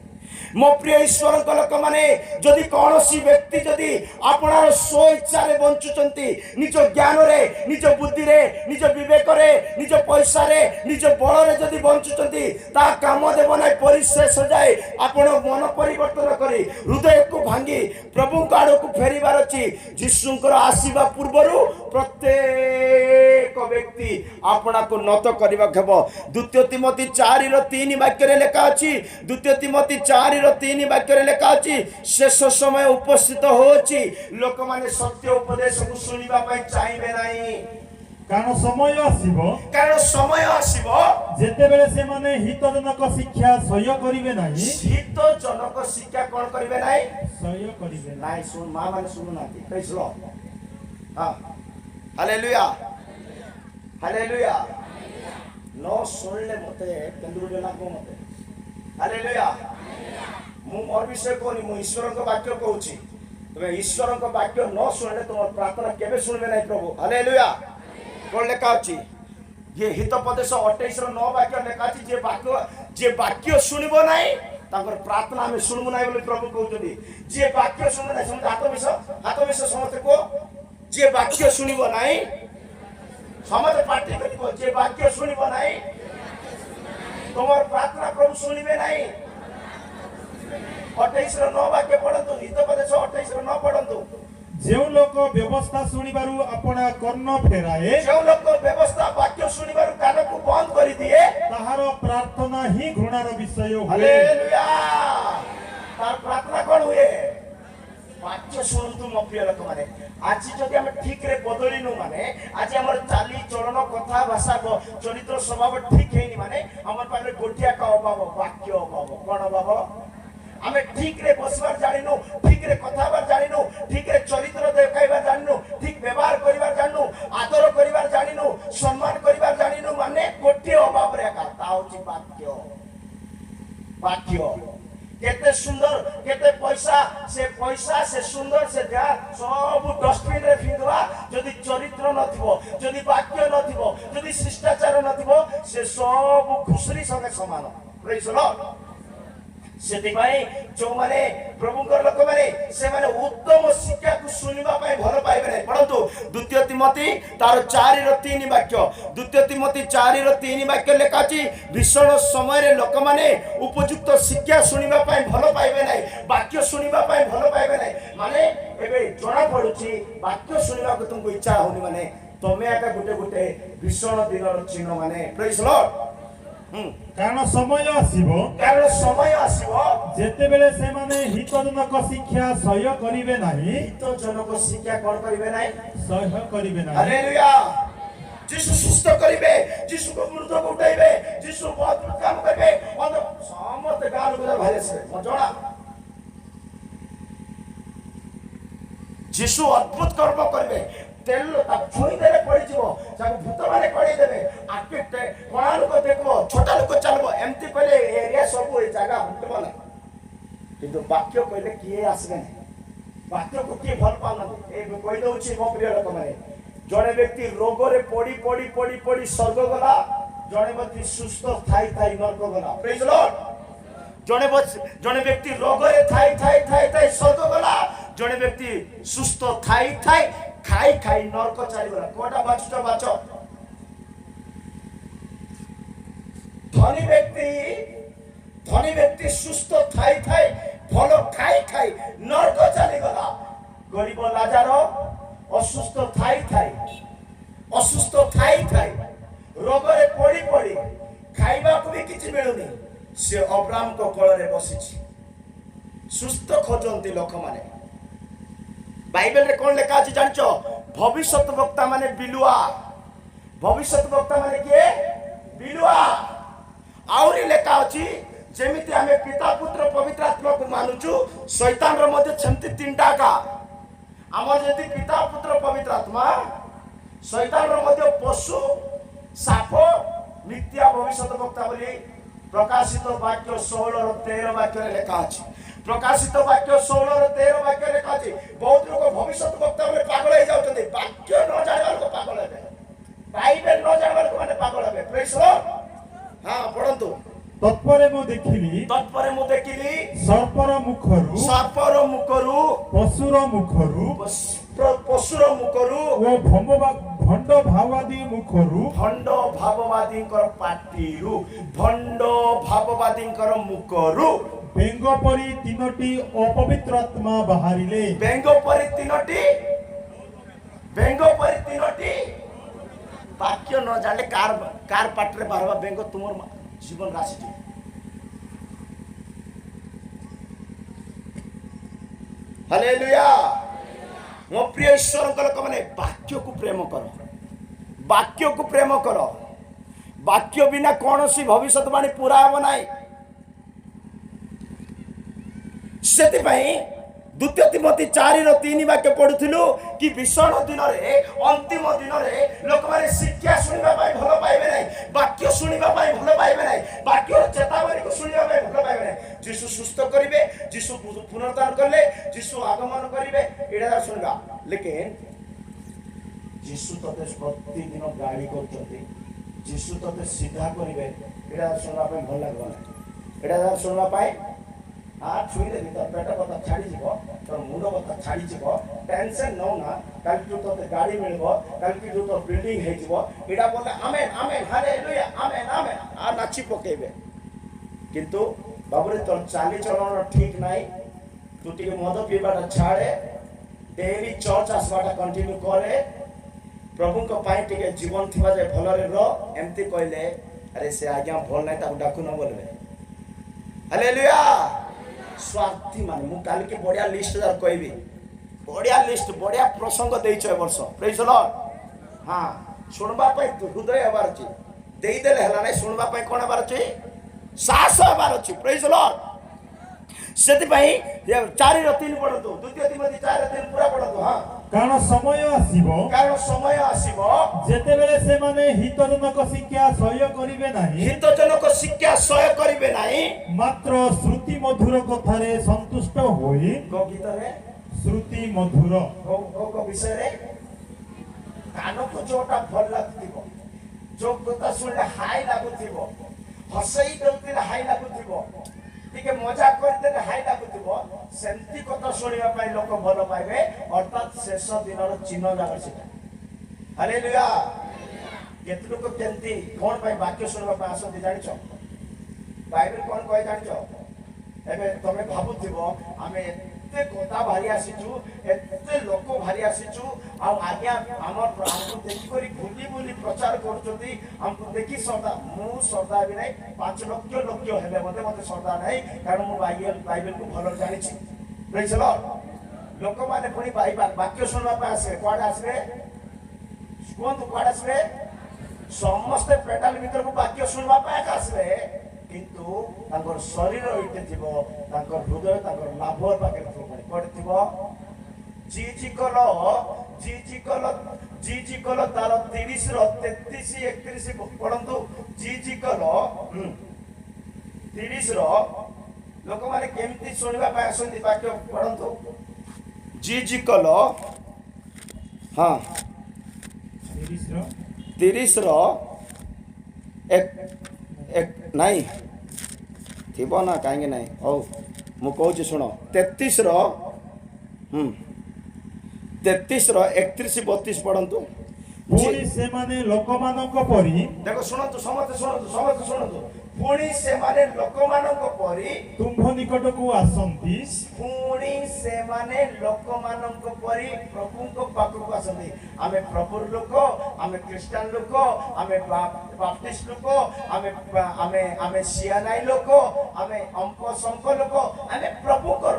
मो प्रिय ईश्वर लोक माने जदि कौन सी व्यक्ति जदि अपना स्व इच्छा रे बंचुचंती निज ज्ञान रे निज बुद्धि रे निज विवेक रे निज पैसा रे निज बल रे जदि बंचुचंती ता काम देव नै परिशेष जाए आपण मन परिवर्तन करी हृदय को भांगी प्रभु आड़ को फेरिबार अछि यीशुंकर आसीबा पूर्वरु प्रत्येक व्यक्ति अपना को नत करबा हेबो द्वितीय तिमोथी 4:3 वाक्य रे लेखा अछि द्वितीय तिमोथी 4:3 वाक्य रे लेखा अछि शेष समय उपस्थित होछि लोक माने सत्य उपदेश को सुनिबा पई चाइबे नाही कारण समय आसीबो जेते बेले से माने हितजनक शिक्षा सह्य करिवे नाही हितजनक शिक्षा कोन करिवे नाही सह्य करिवे नाही सुन मा माने सुनु नाती प्रेज लॉर्ड हां हालेलुया हालेलुया नो सुनले मते केंद्र लागो मते हालेलुया मु मोर विषय कोनी मु ईश्वर को वाक्य कहूची तबे ईश्वर को वाक्य न सुनले तुम प्रार्थना केबे सुनबे नाही प्रभु हालेलुया कोन लेखा अछि ये हितोपदेश 28:9 वाक्य लेखा अछि जे वाक्य सुनिबो नाही ताकर प्रार्थना हम सुनबो नाही बोली प्रभु कहउछथि जे वाक्य सुनबो नाही समझ हाथ विषय समस्त को जे वाक्य सुनिबो नाही समस्त पार्टी करिबो जे वाक्य सुनिबो नाही तुमर प्रार्थना प्रभु सुनिबे नाही 28:9 वाक्य पढंतु हितोपदेश 28:9 पढंतु जेउ लोक व्यवस्था सुनिबारु अपना कर्ण फेराए जेउ लोक व्यवस्था वाक्य सुनिबारु कान को बंद करि दिए ताहार प्रार्थना ही घृणार विषय हुए हालेलुया तार प्रार्थना कोन हुए वाक्य सुनतु म प्रिय लोक माने आज जदि हम ठीक रे बदलिनु माने आज हमर चाली चलन कथा भाषा चरित्र स्वभाव ठीक हेनी माने हमर पाले गोटिया का अभाव वाक्य अभाव कोन अभाव हमें ठीक रे बसबार जानिनु ठीक रे कथाबार जानिनु ठीक रे चरित्र देखाइबार जानिनु ठीक व्यवहार करिबार जानिनु आदर करिबार जानिनु सम्मान करिबार जानिनु माने गोटिया अभाव रे का ताउची वाक्य वाक्य केते सुंदर केते पैसा से सुंदर से जा सब डस्टबिन रे फिंगवा जदि चरित्र नथिबो जदि वाक्य नथिबो जदि शिष्टाचार नथिबो से सब घुसरी संगे समान प्रेज लॉर्ड सेतिबाई जो माने प्रभुकर लोक माने से माने उत्तम शिक्षा को सुनिबा पय भल पाइबे नै परंतु द्वितीय तिमोथी तार 4:3 वाक्य द्वितीय तिमोथी 4:3 वाक्य लेखा छी भीषण समय रे लोक माने उपयुक्त शिक्षा सुनिबा पय भल पाइबे नै वाक्य सुनिबा पय भल पाइबे नै माने एबे जणा पडुची वाक्य सुनिबा को तुमको इच्छा होनी माने तमे आका गुटे भीषण दिनर चिन्ह माने प्रेज लॉर्ड कारण समय आसीबो जेते बेले से माने हितजनक शिक्षा सह्य करिवे नाही हितजनक शिक्षा कोन करिवे नाही सह्य करिवे नाही हालेलुया यीशु सुस्त करिवे यीशु को मृत को उठाइबे यीशु बहुत काम करिबे और समस्त गाल गुजर भाले से मजोड़ा यीशु अद्भुत कर्म करिवे तेल ता छुई देले पड़ी जीवो सब भूत माने कड़ी देबे आके कोना लोक देखबो छोटा लोक चलबो एमती पहले एरिया सब ए जगह भूतबो ना किंतु वाक्य कहले किए आसबे वाक्य को किए भल पाना ए कहि दउछि मो प्रिय लोक माने जड़े व्यक्ति रोग रे पड़ी पड़ी पड़ी पड़ी स्वर्ग गला जड़े व्यक्ति सुस्थ थाई थाई नरक गला प्रेज लॉर्ड जड़े व्यक्ति रोग रे थाई थाई थाई थाई स्वर्ग गला जड़े व्यक्ति सुस्थ थाई थाई खाई खाई नरक चली गला कोटा बाच धनी व्यक्ति सुस्थ थाई थाई भल खाई खाई नरक चली गला गरीब लाजार असुस्थ थाई थाई रोग रे पड़ी पड़ी खाइबा को भी किछि मिलुनी से अब्राम को कोल रे बसिछि सुस्थ खोजंती लोक माने बाइबल रे कोन लेखा अछि जानचो भविष्यत वक्ता माने बिलुआ भविष्यत वक्ता माने के बिलुआ आउरी लेखा अछि जेमिति हमें पिता पुत्र पवित्र आत्मा को मानुचु शैतान रो मध्ये छमति तीनटा का हमर यदि पिता पुत्र पवित्र आत्मा शैतान रो मध्ये पशु साप मिथ्या भविष्यत वक्ता बोली प्रकाशित वाक्य 16 और 13 वाक्य रे लेखा अछि प्रकाशित वाक्य 16 और 13 वाक्य लेखा अछि बहुत लोग भविष्यत वक्ता में पागल हो जाउछथि वाक्य न जानिबार को पागल हेबे बाइबल न जानिबार को माने पागल हेबे प्रेज लॉर्ड हां पढंतु तत्परे मु देखिली सर्पर मुखरु पशुर मुखरु ओ भंड भाववादी मुखरु भंड भाववादी पाटिरु भंड भाववादी मुखरु बेंग परी तीनोटी अपवित्र आत्मा बाहरिले बेंग परी तीनोटी वाक्य न जाने कार पाटरे बाहरवा बेंग तुमर जीवन राशि हालेलुया मो प्रिय ईश्वर को लोक माने वाक्य को प्रेम करो वाक्य बिना कौन सी भविष्यवाणी पूरा हम ना से द्वितीय तिमोथी 4:3 वाक्य पढ़ुथिलु कि भीषण दिन रे अंतिम दिन रे लोक माने शिक्षा सुनिबा पाई भलो पाइबे नै वाक्य सुनिबा पाई भलो पाइबे नै वाक्य चेतावनी को सुनिबा पाई भलो पाइबे नै यीशु सुस्थ करिवे यीशु पुनरुत्थान करले यीशु आगमन करिवे एडा सुनिबा लेकिन यीशु तते प्रतिदिन गाड़ी करछथि यीशु तते सीधा करिवे एडा सुनिबा पाई भल लागबो एडा सुनिबा पाई आ छुई दे तो पेट कथा छाड़ी जीव तो मुंड कथा छाड़ी जीव टेंशन न ना कल तो गाड़ी मिलबो कल तो बिल्डिंग हे जीव एडा बोले आमेन आमेन हालेलुया आमेन आमेन आ नाची पकेबे किंतु बाबरे तो चाली चलन ठीक नाही तू टिके मद पीबाटा छाड़े डेली चर्च आसबाटा कंटिन्यू करे प्रभु को पाई टिके जीवन थिबा जे भलरे रो एमती कहले अरे से आज्ञा भल नाही ता डाकू न बोलबे हालेलुया स्वार्थी माने मु काल के बढ़िया लिस्ट जार कहबी बढ़िया प्रसंग देइछ ए वर्ष प्रेज लॉर्ड हां सुनबा पई हृदय हबार छी देई देले हला नै सुनबा पई कोन हबार छी साहस हबार छी प्रेज लॉर्ड सेति पई 4:3 पढतो द्वितीय तिमोथी 4:3 पूरा पढतो हां कारण समय आसीबो जेते बेले से माने हितजनक शिक्षा सह्य करिवे नाही मात्र श्रुति मधुर कथारे संतुष्ट होई गीतरे श्रुति मधुर को विषय रे कान को जोटा भल लागतिबो जो कथा सुनले हाई लागुतिबो हसई देउतिले हाई लागुतिबो टिके मजाक करते हाई लागुतिबो सेंती कथा सुनिबा पाई लोक भल पाइबे अर्थात शेष दिनर चिन्ह जागर सेटा हालेलुया केतलो को केंती कोन पाई वाक्य सुनिबा पाई आसंती जानिछो बाइबल कोन कहि जानिछो एबे तमे भाबुथिबो आमे एते कथा भारी आसीचु एते लोक भारी आसीचु आ आज्ञा हमर हमको देखि करी भूली भूली प्रचार करछथि हमको देखि सदा मु सदा भी नै 5 लाख हेबे मते सदा नै कारण मु बाइबल को भलो जानि छी प्रेज लॉर्ड लोक माने पुनी बाइबल वाक्य सुनबा पाए आसे कोड आसे कोन तो कोड आसे समस्त पेटाल भीतर को वाक्य सुनबा पाए आसे किंतु तांकर शरीर इते थिबो तांकर हृदय तांकर लाभ पाके थिबो कोड थिबो जी कल तार 30 रो 33 31 पढंतु जी कल 30 रो लोक माने केमती सुनिबा पाए आसंती वाक्य पढंतु जी कल हां 30 ର एक नहीं थिबो ना कहीं नहीं हौ मु कहूँ शुण 33 रो 33 रो 31 32 पढ़ंतु पुणी से माने लोकमानक परी देखो शुणतु समस्त शुणतु पुणी से माने लोकमानक परी तुम्भ निकट को आसंती पुणी से माने लोकमानक परी प्रभु को पाखक आसंती आमे प्रभुर लोक आमे क्रिश्चियन लोक आमे बाप्टिस्ट लोक आमे आमे आमे सियानाई लोक आमे अंक संक लोक आमे प्रभु को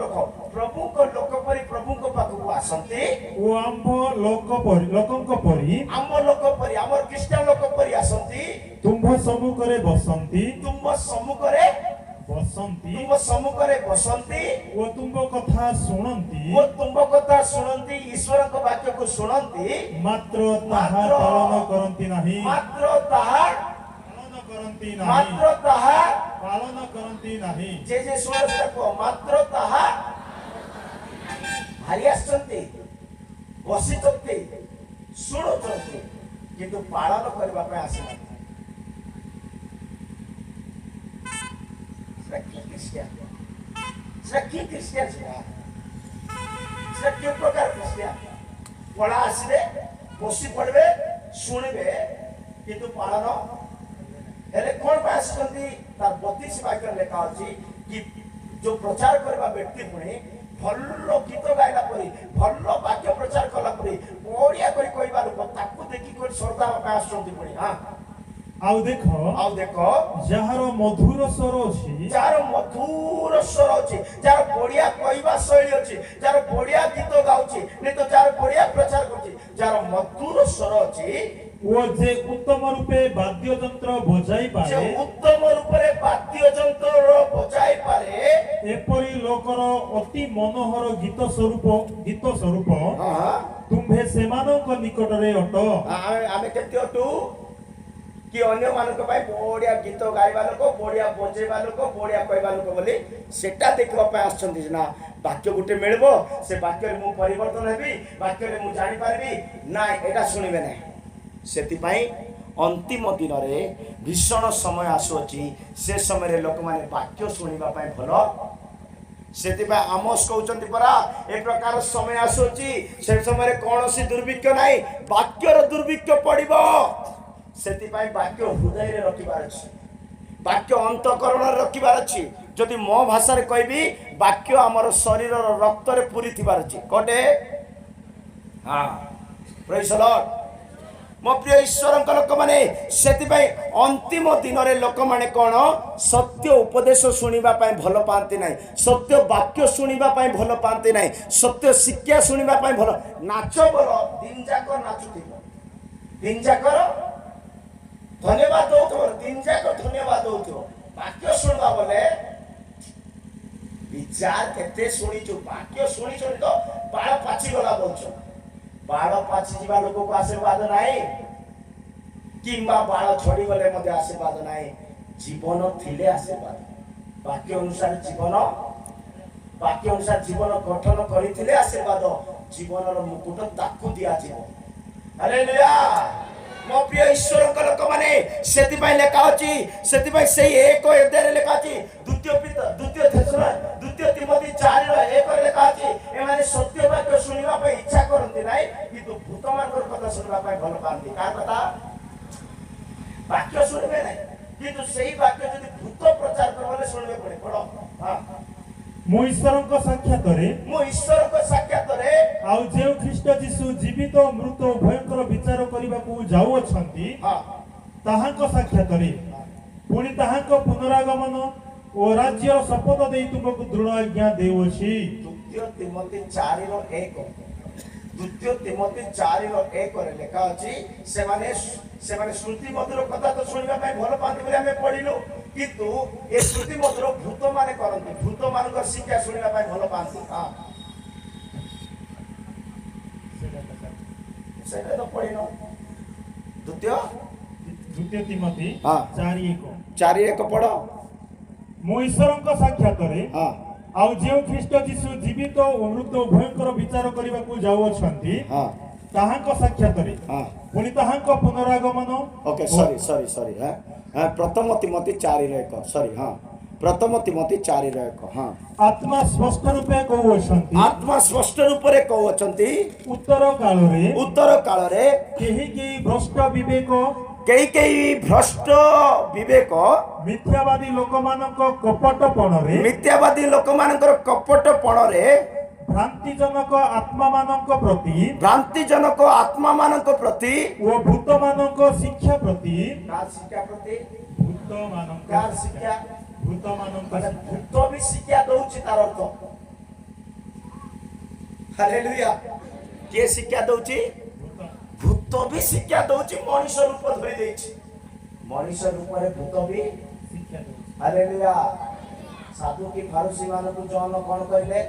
लोक परी प्रभु को पाखक आसंती ओ आम्भ लोकंक परी आम लोक परी आमर क्रिश्चियन लोक परी आसंती तुम्भ सम्मुखरे बसंती तुम सम्मुखरे बसंती तुम सम्मुखरे बसंती ओ तुम्भ कथा शुणंती वो तुम कथा शुणंती ईश्वर को वाक्य को शुणंती मात्र ताहा पालन करंती नाही मात्र ताहा पालन करंती नाही मात्र ताहा पालन करंती नाही जे शुणस्त को मात्र ताहा हारी आसंती बसिचंती शुणुचंती किंतु पालन करबा पे आसी क्रिश्चियन के प्रकार क्रिश्चियन पढ़ा आसबे बसी पड़े शुणवे किंतु पालन हेले कौन पे आसुचंती तार 32 वाक्य लेखा अछि कि जो प्रचार करबा व्यक्ति पुणी भल गीत गाइला परी भल वाक्य प्रचार कला परी बढ़िया करी कहबा लोक ताकू देखि कोइ श्रद्धा पे आसुचंती पुणी हां आउ देखो जहार मधुर स्वर अछि जार मधुर स्वर अछि जार बढ़िया कहबा शैली अछि जार बढ़िया गीत गाउछि नहीं तो जार बढ़िया प्रचार करछि जार मधुर स्वर अछि वो जे उत्तम रूपे वाद्य यंत्र बजाई जे पारे उत्तम रूपे वाद्य यंत्र बजाई पारे एपरी लोकर अति मनोहर गीत स्वरूप हां तुम्भे सेमानक निकटरे अट आमे केते अटू कि अन्य मानक पाई बढ़िया गीत गाइबा लोक बढ़िया बजेबा लोक बढ़िया कहबा लोक बोली सेटा देखबा पाई आछंती ना वाक्य गुटे मिलबो से वाक्य रे मु परिवर्तन हेबी वाक्य रे मु जानि पारबी ना एटा सुनिबे नै सेति पाई अंतिम दिन रे भीषण समय आसुची से समय रे लोक माने वाक्य सुनिबा पाई भलो सेति पाई आमोस कहउचंती परा ए प्रकार समय आसुची से समय रे कोनोसी दुर्भिक्ष नाही वाक्य रो दुर्भिक्ष पड़िबो सेति पाई वाक्य हृदय रे रखिबार अछि वाक्य अंतःकरण रे रखिबार अछि जदि मो भाषा रे कहबी वाक्य हमर शरीर रो रक्त रे पूरी थिबार अछि कोटे हां प्रेज द लॉर्ड मो प्रिय ईश्वरक लोक माने सेति पाई अंतिम दिन रे लोक माने कोन सत्य उपदेश सुनिबा पाई भलो पांती नाही सत्य वाक्य सुनिबा पाई भलो पांती नाही सत्य शिक्षा सुनिबा पाई भलो नाच बोल दिन जाक नाचुथिबो दिन जाक धन्यवाद दो दिन जाक धन्यवाद दो वाक्य सुनवा बोले विचार केते सुनिचु वाक्य सुनी तो बाळ पाची गला बोलछो बाळ पाची जीवा लोक को आशीर्वाद नाही किंबा बाळ छोड़ी गले मध्ये आशीर्वाद नाही जीवन थिले आशीर्वाद वाक्य अनुसार जीवन गठन करिथिले आशीर्वाद जीवन रो मुकुट ताकू दिया जीव हालेलुया मो प्रिय ईश्वर लोक माने सेति पाई लेखा अछि सेति पाई सेही एक अध्याय रे लेखा अछि द्वितीय तिमोथी 4 रो 1 रे लेखा अछि ए माने सत्य वाक्य सुनिबा पे इच्छा करंती नाही किंतु भूत मानकर कथा सुनिबा पे भल पांती का कथा वाक्य सुनिबे नाही किंतु सेही वाक्य जदि भूत प्रचार करबले सुनिबे पड़े पड़ो हां मो ईश्वरक साक्षात रे आउ जे ख्रीष्ट जीसु जीवित मृत भयंकर विचार करिबा को जाउ अछंती हां ताहाक साक्षात रे पुनी ताहाक पुनरागमन ओ राज्य शपथ देई तुमको दृढ़ आज्ञा देउछि द्वितीय तिमोथी 4 रो 1 द्वितीय तिमोथी 4 रो 1 रे लेखा अछि से माने श्रुति मधुर कथा तो सुनिबा पय भलो पांती बोले हमें पढिलु किंतु ए श्रुति मधुर भूत माने करंती भूत मानकर शिक्षा सुनिबा पय भलो पांती हां सेटा तो पढिनो द्वितीय तिमोथी हां 4:1 पढो मो ईश्वरक साक्षात रे हां आउ जे ख्रीष्ट जीसु जीवित ओ मृत भयंकर विचार करिबा को जाउ अछंती हां ताहाक साक्षात रे हां पुनि ताहांको पुनरागमन ओके सॉरी हां प्रथम तिमोथी 4:1 सॉरी हां प्रथम तिमोथी 4:1 हां आत्मा स्पष्ट रूपे कहउछंती आत्मा स्पष्ट रूपरे कहउछंती उत्तर काल रे केही भ्रष्ट विवेक कई भ्रष्ट विवेक मिथ्यावादी लोकमानक कपटपण रे भ्रांतिजनक आत्मा मानक प्रति ओ भूत मानक शिक्षा प्रति ଭୂତ ବି ଶିକ୍ଷା ଦଉଛି ତାର ଅର୍ଥ ହାଲେଲୁୟା କିଏ ଶିକ୍ଷା ଦଉଛି ଭୂତ ବି ଶିକ୍ଷା ଦଉଛି ମଣିଷ ରୂପ ଧରି ଦେଇଛି ମଣିଷ ରୂପରେ ଭୂତ ବି ଶିକ୍ଷା ଦଉଛି ହାଲେଲୁୟା ସାଧୁ କି ଫାରୁସି ମାନଙ୍କୁ ଜନ କଣ କହିଲେ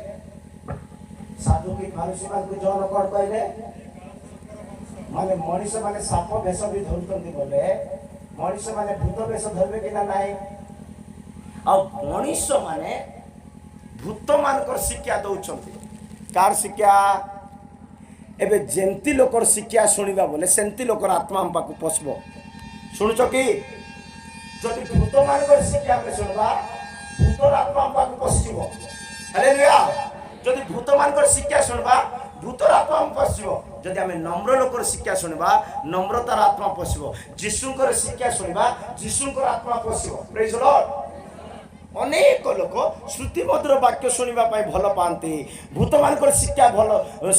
ମାନେ ମଣିଷ ମାନେ ସାପ ବେଶ ବି ଧରୁଛନ୍ତି ବୋଲେ ମଣିଷ ମାନେ ଭୂତ ବେଶ ଧରିବେ କି ନା ନାହିଁ ଆଉ ମଣିଷ ମାନେ ଭୂତ ମାନଙ୍କର ଶିକ୍ଷା ଦଉଛନ୍ତି କାର ଶିକ୍ଷା ଏବେ ଯେମିତି ଲୋକର ଶିକ୍ଷା ଶୁଣିବା ବୋଲେ ସେମିତି ଲୋକର ଆତ୍ମା ଆମ ପାଖକୁ ପଶିବ ଶୁଣୁଛ କି ଯଦି ଭୂତ ମାନଙ୍କର ଶିକ୍ଷା ଆମେ ଶୁଣିବା ଭୂତର ଆତ୍ମା ଆମ ପାଖକୁ ପଶିଯିବ ହାଲେଲୁୟା ଯଦି ଭୂତ ମାନଙ୍କର ଶିକ୍ଷା ଶୁଣିବା ଭୂତର ଆତ୍ମା ଆମ ପଶିବ ଯଦି ଆମେ ନମ୍ର ଲୋକର ଶିକ୍ଷା ଶୁଣିବା ନମ୍ରତାର ଆତ୍ମା ପଶିବ ଯୀଶୁଙ୍କର ଶିକ୍ଷା ଶୁଣିବା ଯୀଶୁଙ୍କର ଆତ୍ମା ପଶିବ ପ୍ରେଜ୍ ଦ ଲର୍ଡ ଅନେକ ଲୋକ ଶ୍ରୁତିମଧୁର ବାକ୍ୟ ଶୁଣିବା ପାଇଁ ଭଲ ପାଆନ୍ତି ଭୂତ ମାନଙ୍କର ଶିକ୍ଷା ଭଲ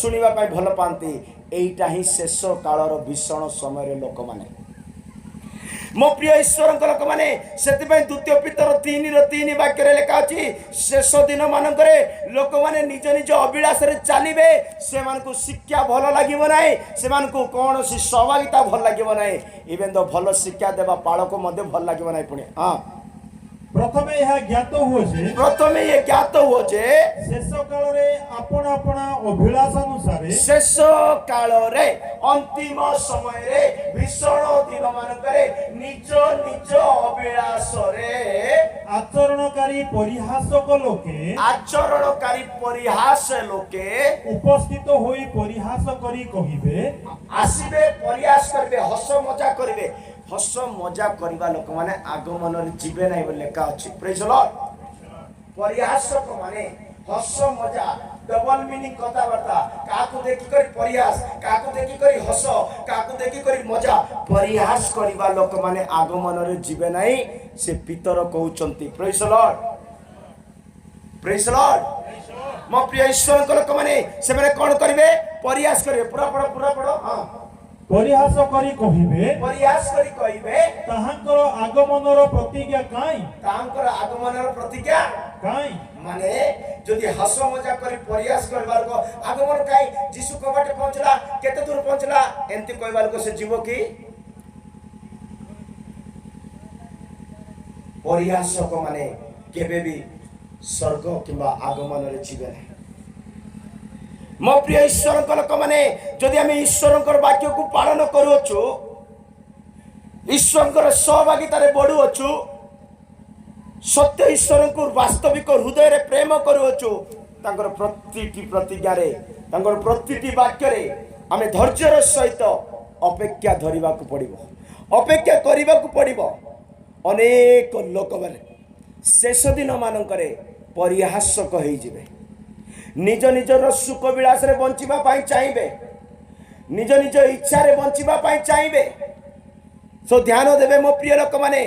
ଶୁଣିବା ପାଇଁ ଭଲ ପାଆନ୍ତି ଏଇଟା ହିଁ ଶେଷ କାଳର ଭୀଷଣ ସମୟରେ ଲୋକମାନେ ମୋ ପ୍ରିୟ ଈଶ୍ୱରଙ୍କ ଲୋକମାନେ ସେଥିପାଇଁ ଦ୍ୱିତୀୟ ପିତର 3:3 ବାକ୍ୟରେ ଲେଖା ଅଛି ଶେଷ ଦିନ ମାନଙ୍କରେ ଲୋକମାନେ ନିଜ ନିଜ ଅଭିଳାଷରେ ଚାଲିବେ ସେମାନଙ୍କୁ ଶିକ୍ଷା ଭଲ ଲାଗିବ ନାହିଁ ସେମାନଙ୍କୁ କୌଣସି ସହଭାଗିତା ଭଲ ଲାଗିବ ନାହିଁ ଇଭେନ୍ ତ ଭଲ ଶିକ୍ଷା ଦେବା ପାଳକ ମଧ୍ୟ ଭଲ ଲାଗିବ ନାହିଁ ପୁଣି ହଁ प्रथमे यह ज्ञात हुओ जे शेष काल रे आपण अभिलाष अनुसार शेष काल रे अंतिम समय रे भीषण दिन मानकरे निज निज अभिलाष रे आचरणकारी परिहास लोके उपस्थित होई परिहास करी कहिबे आसीबे परिहास करबे हस मजा करबे हस मजा करवा लोक माने आगमन रे जीवे नाही बोले लेखा अछि प्रेज द लॉर्ड परिहासक माने हस मजा डबल मीनिंग कथा वार्ता काकू देखि करी परिहास काकू देखि करी हस काकू देखि करी मजा परिहास करवा लोक माने आगमन रे जीवे नाही से पितर कहउचंती प्रेज द लॉर्ड मो प्रिय ईश्वर को लोक माने से माने कोन करबे परिहास करबे पूरा पड़ो हां परिहास करी कहिबे ताहांकर आगमनर प्रतिज्ञा काई माने जदि हस मजा करी प्रयास करबार को आगमन काई जीसु कबाटे पहुंचला केते दूर पहुंचला एंती कहबार को से जीव की प्रयास को माने केबे भी स्वर्ग किबा आगमन रे जीवे नहीं मो प्रिय ईश्वर लोक माने जदि आम ईश्वर वाक्य को पालन करूछु ईश्वर सहभागिता बढ़ुअछु सत्य ईश्वर को वास्तविक हृदय रे प्रेम करूछु तांकर प्रतिटी प्रतिज्ञा रे तांकर प्रतिटी वाक्य रे आमे धैर्यर सहित अपेक्षा धरिबा को पड़िबो अपेक्षा करिबा को पड़िबो अनेक लोक माने शेष दिन मानकरे परिहासक होई जिवे निज निजर सुख विलास रे बंचिबा पाई चाहिबे निज निज इच्छा रे बंचिबा पाई चाहिबे सो ध्यान देबे मो प्रिय लोक माने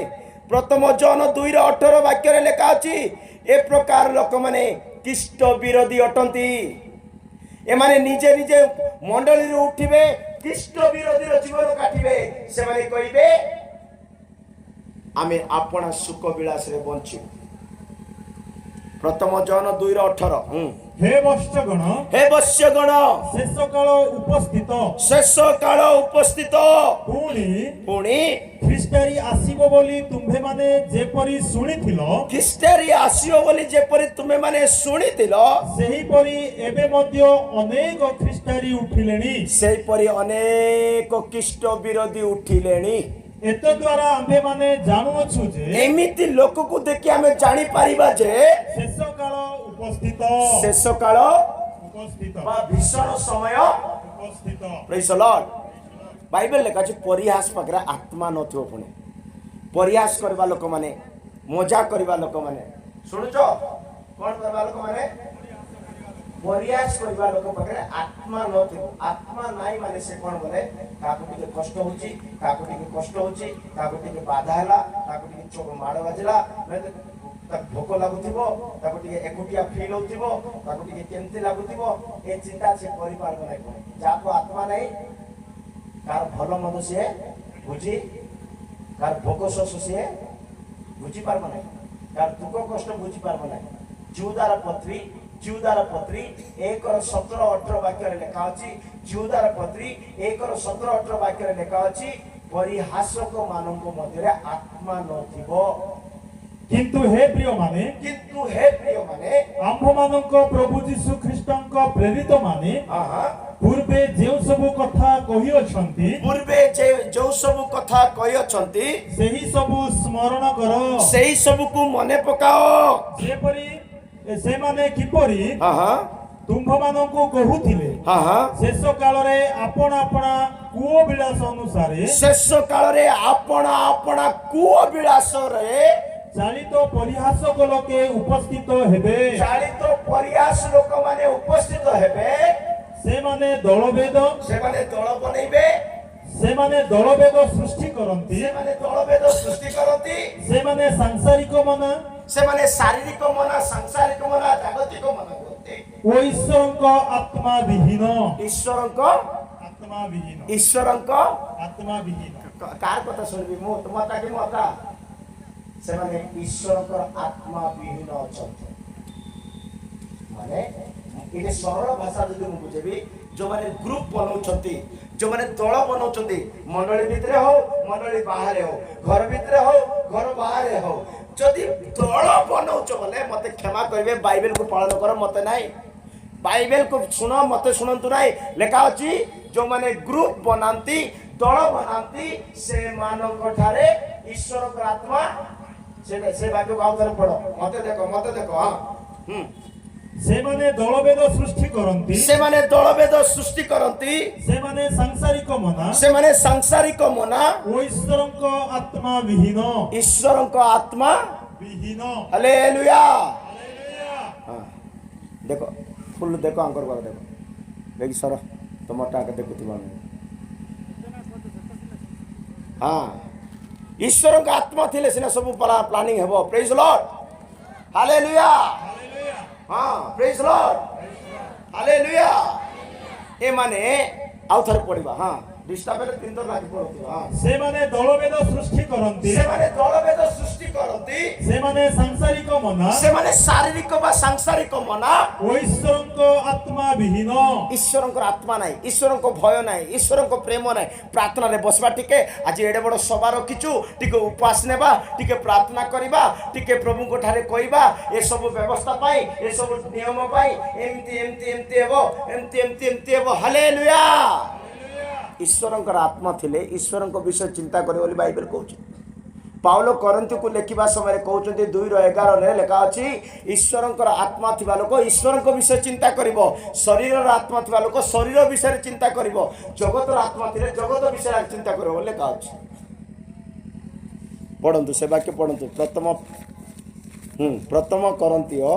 प्रथम जन 2:18 वाक्य रे लेखा अछि ए प्रकार लोक माने किष्ट विरोधी अटंती ए माने निजे निजे मंडली रे उठिबे किष्ट विरोधी रो जीवन काटिबे से माने कहिबे आमे आपन सुख विलास रे बंचि प्रथम जन 2:18 हे वश्यगण शेष काल उपस्थित पुणी ख्रीष्टारी आसीबो बोली तुम्हे माने जेपरी सुनिथिलो सेही परी एबे मध्य अनेक ख्रीष्टारी उठिलेनी सेही परी अनेक ख्रीष्ट विरोधी उठिलेनी एतो द्वारा आम्भे माने जानुअछु जे एमिति लोक को देखि आमे जानि पारिबा जे शेष काल उपस्थित बा भीषण समय उपस्थित प्रेज द लॉर्ड बाइबल लेखा अछि परिहास पाखरे आत्मा नथिबो पुणी परिहास करबा लोक माने मजाक करबा लोक माने सुनुचो कोन करबा लोक माने परिहास करबा लोक पाखरे आत्मा नथिबो आत्मा नाही माने से कोन बोले काको टिके कष्ट होची काको टिके कष्ट होची काको टिके बाधा हला काको टिके चोक माड़ बाजला भोक लगुथिबो ताको टिके एकुटिया फील होथिबो ताको टिके केमती लगुथिबो ए चिंता से करि पारबो नै कोन जाको आत्मा नै कार भलो मद से बुझी कार भोक शोष से बुझी पारबो नै कार दुख कष्ट बुझी पारबो नै जीवदार पत्री 1:17-18 वाक्य रे लिखा अछि जीवदार पत्री 1:17-18 वाक्य रे लिखा अछि परिहासक मानक मध्य रे आत्मा नथिबो किंतु हे प्रिय माने आम्भ मानक प्रभु जीशु ख्रीष्टंक प्रेरित माने पूर्वे जे सब कथा कहि अछंती सेही सब स्मरण करो सेही सब को मने पकाओ से माने किपरि तुंभ मानकु कहुथिले शेष काल रे आपना कुओ विलास अनुसारे शेष काल रे आपना कुओ विलास रे चालित परिहासक लोके उपस्थित हेबे चालित परिहास लोक माने उपस्थित हेबे से माने दलभेद से माने दलभेद सृष्टि करंती से माने सांसारिक मना से माने शारीरिक मना सांसारिक मना जागतिक मना करते ओ ईश्वरक आत्मा विहीन कार कथा सुनबी मु तुमता कि मता से माने ईश्वरक आत्मा विहीन अछंती माने इने सरल भाषा जदि मु बुझेबी जो माने ग्रुप बनाउछंती जो माने दल बनाउछंती मंडली भितरे हो मंडली बाहर हो घर भितरे हो घर बाहर हो जदि दल बनाउछ बोले मते क्षमा करबे बाइबल को पालन कर मते नाही बाइबल को सुनो मते सुनंतु नाही लेखा अछि जो माने ग्रुप बनांती दल बनांती से मानव ठारे ईश्वर का आत्मा से वाक्य को आउथरे पढो मते देखो हां से माने दलभेद सृष्टि करंती से माने सांसारिक मना ओ ईश्वरक आत्मा विहीन हालेलुया हां देखो फुल देखो अंकर कर देखो देखि सर तमटा के देखुथिबा हां ईश्वरक आत्मा थिले सिना सब प्लानिंग हेबो प्रेज लॉर्ड हालेलुया हाँ प्रेज लॉर्ड हालेलुया ए माने आउथर पड़िबा हाँ डिस्टर्ब हेले तीन लाग पड़तिबा हाँ से माने दलभेद सृष्टि करंती से माने सांसारिक मना से माने शारीरिक बा सांसारिक मना ओ ईश्वरक आत्मा विहीन ईश्वरक आत्मा नाही ईश्वरक भय नाही ईश्वरक प्रेम नाही प्रार्थना रे बसबा टिके आज एडे बड़ सभा रखिचु टिके उपवास नेबा टिके प्रार्थना करिबा टिके प्रभु को ठारे कहिबा ए सब व्यवस्था पाई ए सब नियम पाई एमती हेबो हालेलुया ईश्वरंकर आत्मा थिले ईश्वरंक विषय चिंता करे बोली बाइबल कहउछ पाउलो कोरिन्थ को लेखिबा समय कहउछते 2:11 रे लेखा अछि ईश्वरंकर आत्मा थिबा लोक ईश्वरंक विषय चिंता करिवो शरीरर आत्मा थिबा लोक शरीर विषय चिंता करिवो जगतर आत्मा थिले जगत विषय चिंता करिवो लेखा अछि पढंतु से वाक्य पढंतु प्रथम कोरिन्थियो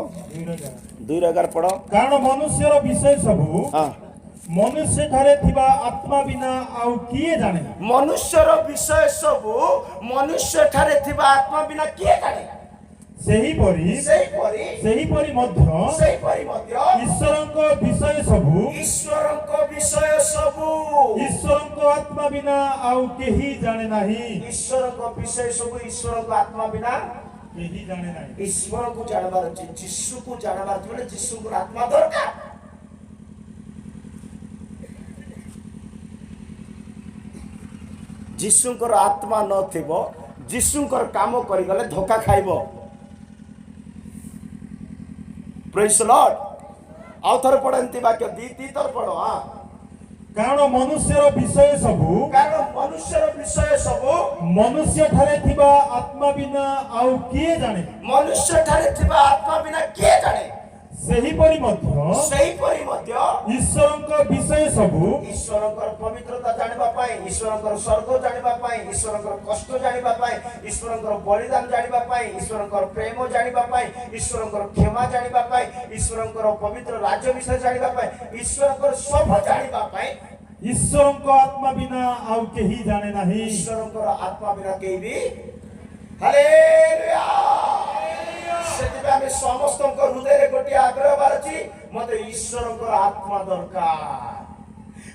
2:11 पढो कारण मनुष्यर विषय सबु हां मनुष्य ठारे थिबा आत्मा बिना आउ किए जाने मनुष्यर विषय सबु मनुष्य ठारे थिबा आत्मा बिना किए जाने सेही परी मध्य ईश्वरक विषय सबु ईश्वरक आत्मा बिना आउ केही जाने नाही ईश्वरक विषय सबु ईश्वरक आत्मा बिना केही जाने नाही ईश्वर को जानबार अछि यीशु को जानबार बोले यीशु को आत्मा दरकार यीशुंकर आत्मा न थिबो यीशुंकर काम करि गले धोखा खाइबो प्रेज लॉर्ड आउथर पढंती वाक्य दी तर पढो हां कारण मनुष्यर विषय सबु मनुष्य ठारे थिबा आत्मा बिना आउ किए जाने मनुष्य ठारे थिबा आत्मा बिना किए जाने ସେହିପରି ମଧ୍ୟ ଈଶ୍ୱରଙ୍କ ବିଷୟ ସବୁ ଈଶ୍ୱରଙ୍କର ପବିତ୍ରତା ଜାଣିବା ପାଇଁ, ଈଶ୍ୱରଙ୍କର ସ୍ୱର୍ଗ ଜାଣିବା ପାଇଁ, ଈଶ୍ୱରଙ୍କର କଷ୍ଟ ଜାଣିବା ପାଇଁ, ଈଶ୍ୱରଙ୍କର ବଳିଦାନ ଜାଣିବା ପାଇଁ, ଈଶ୍ୱରଙ୍କର ପ୍ରେମ ଜାଣିବା ପାଇଁ, ଈଶ୍ୱରଙ୍କର କ୍ଷମା ଜାଣିବା ପାଇଁ, ଈଶ୍ୱରଙ୍କର ପବିତ୍ର ରାଜ୍ୟ ବିଷୟ ଜାଣିବା ପାଇଁ, ଈଶ୍ୱରଙ୍କର ସବୁ ଜାଣିବା ପାଇଁ ଈଶ୍ୱରଙ୍କ ଆତ୍ମା ବିନା ଆଉ କେହି ଜାଣେ ନାହିଁ। ଈଶ୍ୱରଙ୍କର ଆତ୍ମା ବିନା କେହି ବି ହାଲେଲୁୟା। ସେଥିପାଇଁ ଆମେ ସମସ୍ତଙ୍କ ହୃଦୟରେ ଗୋଟିଏ ଆଗ୍ରହ ବାହାରୁଛି, ମତେ ଈଶ୍ୱରଙ୍କର ଆତ୍ମା ଦରକାର,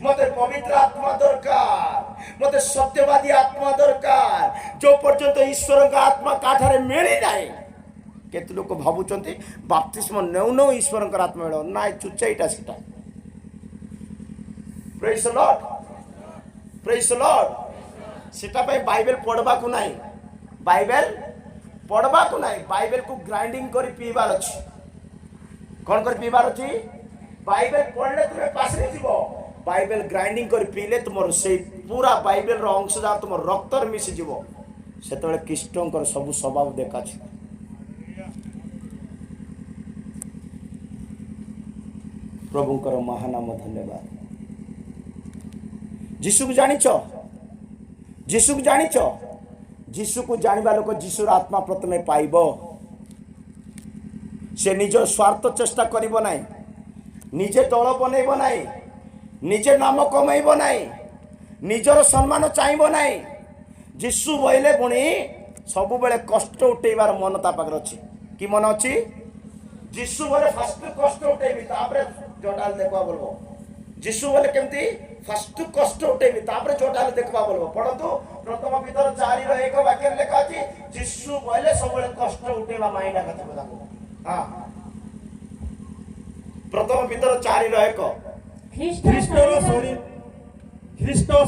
ମତେ ପବିତ୍ର ଆତ୍ମା ଦରକାର, ମତେ ସତ୍ୟବାଦୀ ଆତ୍ମା ଦରକାର। ଯୋଉ ପର୍ଯ୍ୟନ୍ତ ଈଶ୍ୱରଙ୍କ ଆତ୍ମା କାଠାରେ ମିଳିନାହିଁ, କେତେ ଲୋକ ଭାବୁଛନ୍ତି ବାପ୍ତିସ୍ମ ନେଉ ନେଉ ଈଶ୍ୱରଙ୍କର ଆତ୍ମା ମିଳିବ, ନାଇଁ ଚୁଚାଇଟା ସେଟା। ପ୍ରେଜ୍ ଦ ଲର୍ଡ, ପ୍ରେଜ୍ ଦ ଲର୍ଡ। ସେଟା ପାଇଁ ବାଇବେଲ ପଢ଼ବାକୁ ନାହିଁ, ବାଇବେଲ ପଢ଼ବାକୁ ନାହିଁ, ବାଇବେଲକୁ ଗ୍ରାଇଣ୍ଡିଙ୍ଗ କରି ପିଇବାର ଅଛି। କ'ଣ କରି ପିଇବାର ଅଛି? ବାଇବେଲ ପଢ଼ିଲେ ତୁମେ ପାଶରି ଯିବ, ବାଇବେଲ ଗ୍ରାଇଣ୍ଡିଙ୍ଗ କରି ପିଇଲେ ତୁମର ସେଇ ପୁରା ବାଇବେଲର ଅଂଶ ଯାକ ତୁମ ରକ୍ତରେ ମିଶିଯିବ, ସେତେବେଳେ ଖ୍ରୀଷ୍ଟଙ୍କର ସବୁ ସ୍ୱଭାବ ଦେଖାଯିବ। ପ୍ରଭୁଙ୍କର ମହାନାମ ଧନ୍ୟବାଦ। ଯୀଶୁକୁ ଜାଣିଛ? ଯୀଶୁକୁ ଜାଣିଛ? ଯୀଶୁକୁ ଜାଣିବା ଲୋକ ଯୀଶୁର ଆତ୍ମା ପ୍ରଥମେ ପାଇବ। ସେ ନିଜ ସ୍ୱାର୍ଥ ଚେଷ୍ଟା କରିବ ନାହିଁ, ନିଜେ ଦଳ ବନେଇବ ନାହିଁ, ନିଜେ ନାମ କମେଇବ ନାହିଁ, ନିଜର ସମ୍ମାନ ଚାହିଁବ ନାହିଁ। ଯୀଶୁ ବୋଇଲେ ପୁଣି ସବୁବେଳେ କଷ୍ଟ ଉଠେଇବାର ମନ ତା ପାଖରେ ଅଛି। କି ମନ ଅଛି? ଯୀଶୁ ବୋଲେ ଫାଷ୍ଟ କଷ୍ଟ ଉଠେଇବି, ତାପରେ ଯୋଟାଲ ଦେଖବା ବୋଲବ। ଯୀଶୁ ବୋଲେ କେମିତି? ଫାଷ୍ଟ କଷ୍ଟ ଉଠେଇବି, ତାପରେ ଯୋଟାଲ ଦେଖବା ବୋଲବ। ପଢନ୍ତୁ ପ୍ରଥମ ପିତର 4:1 ବାକ୍ୟରେ ଲେଖା ଅଛି, ଯୀଶୁ ବୋଇଲେ ସବୁବେଳେ କଷ୍ଟ ଉଠେଇବା ମାଇଣ୍ଡା କଥା ତାକୁ। ହଁ, ପ୍ରଥମ ପିତର 4:1। ଖ୍ରୀଷ୍ଟ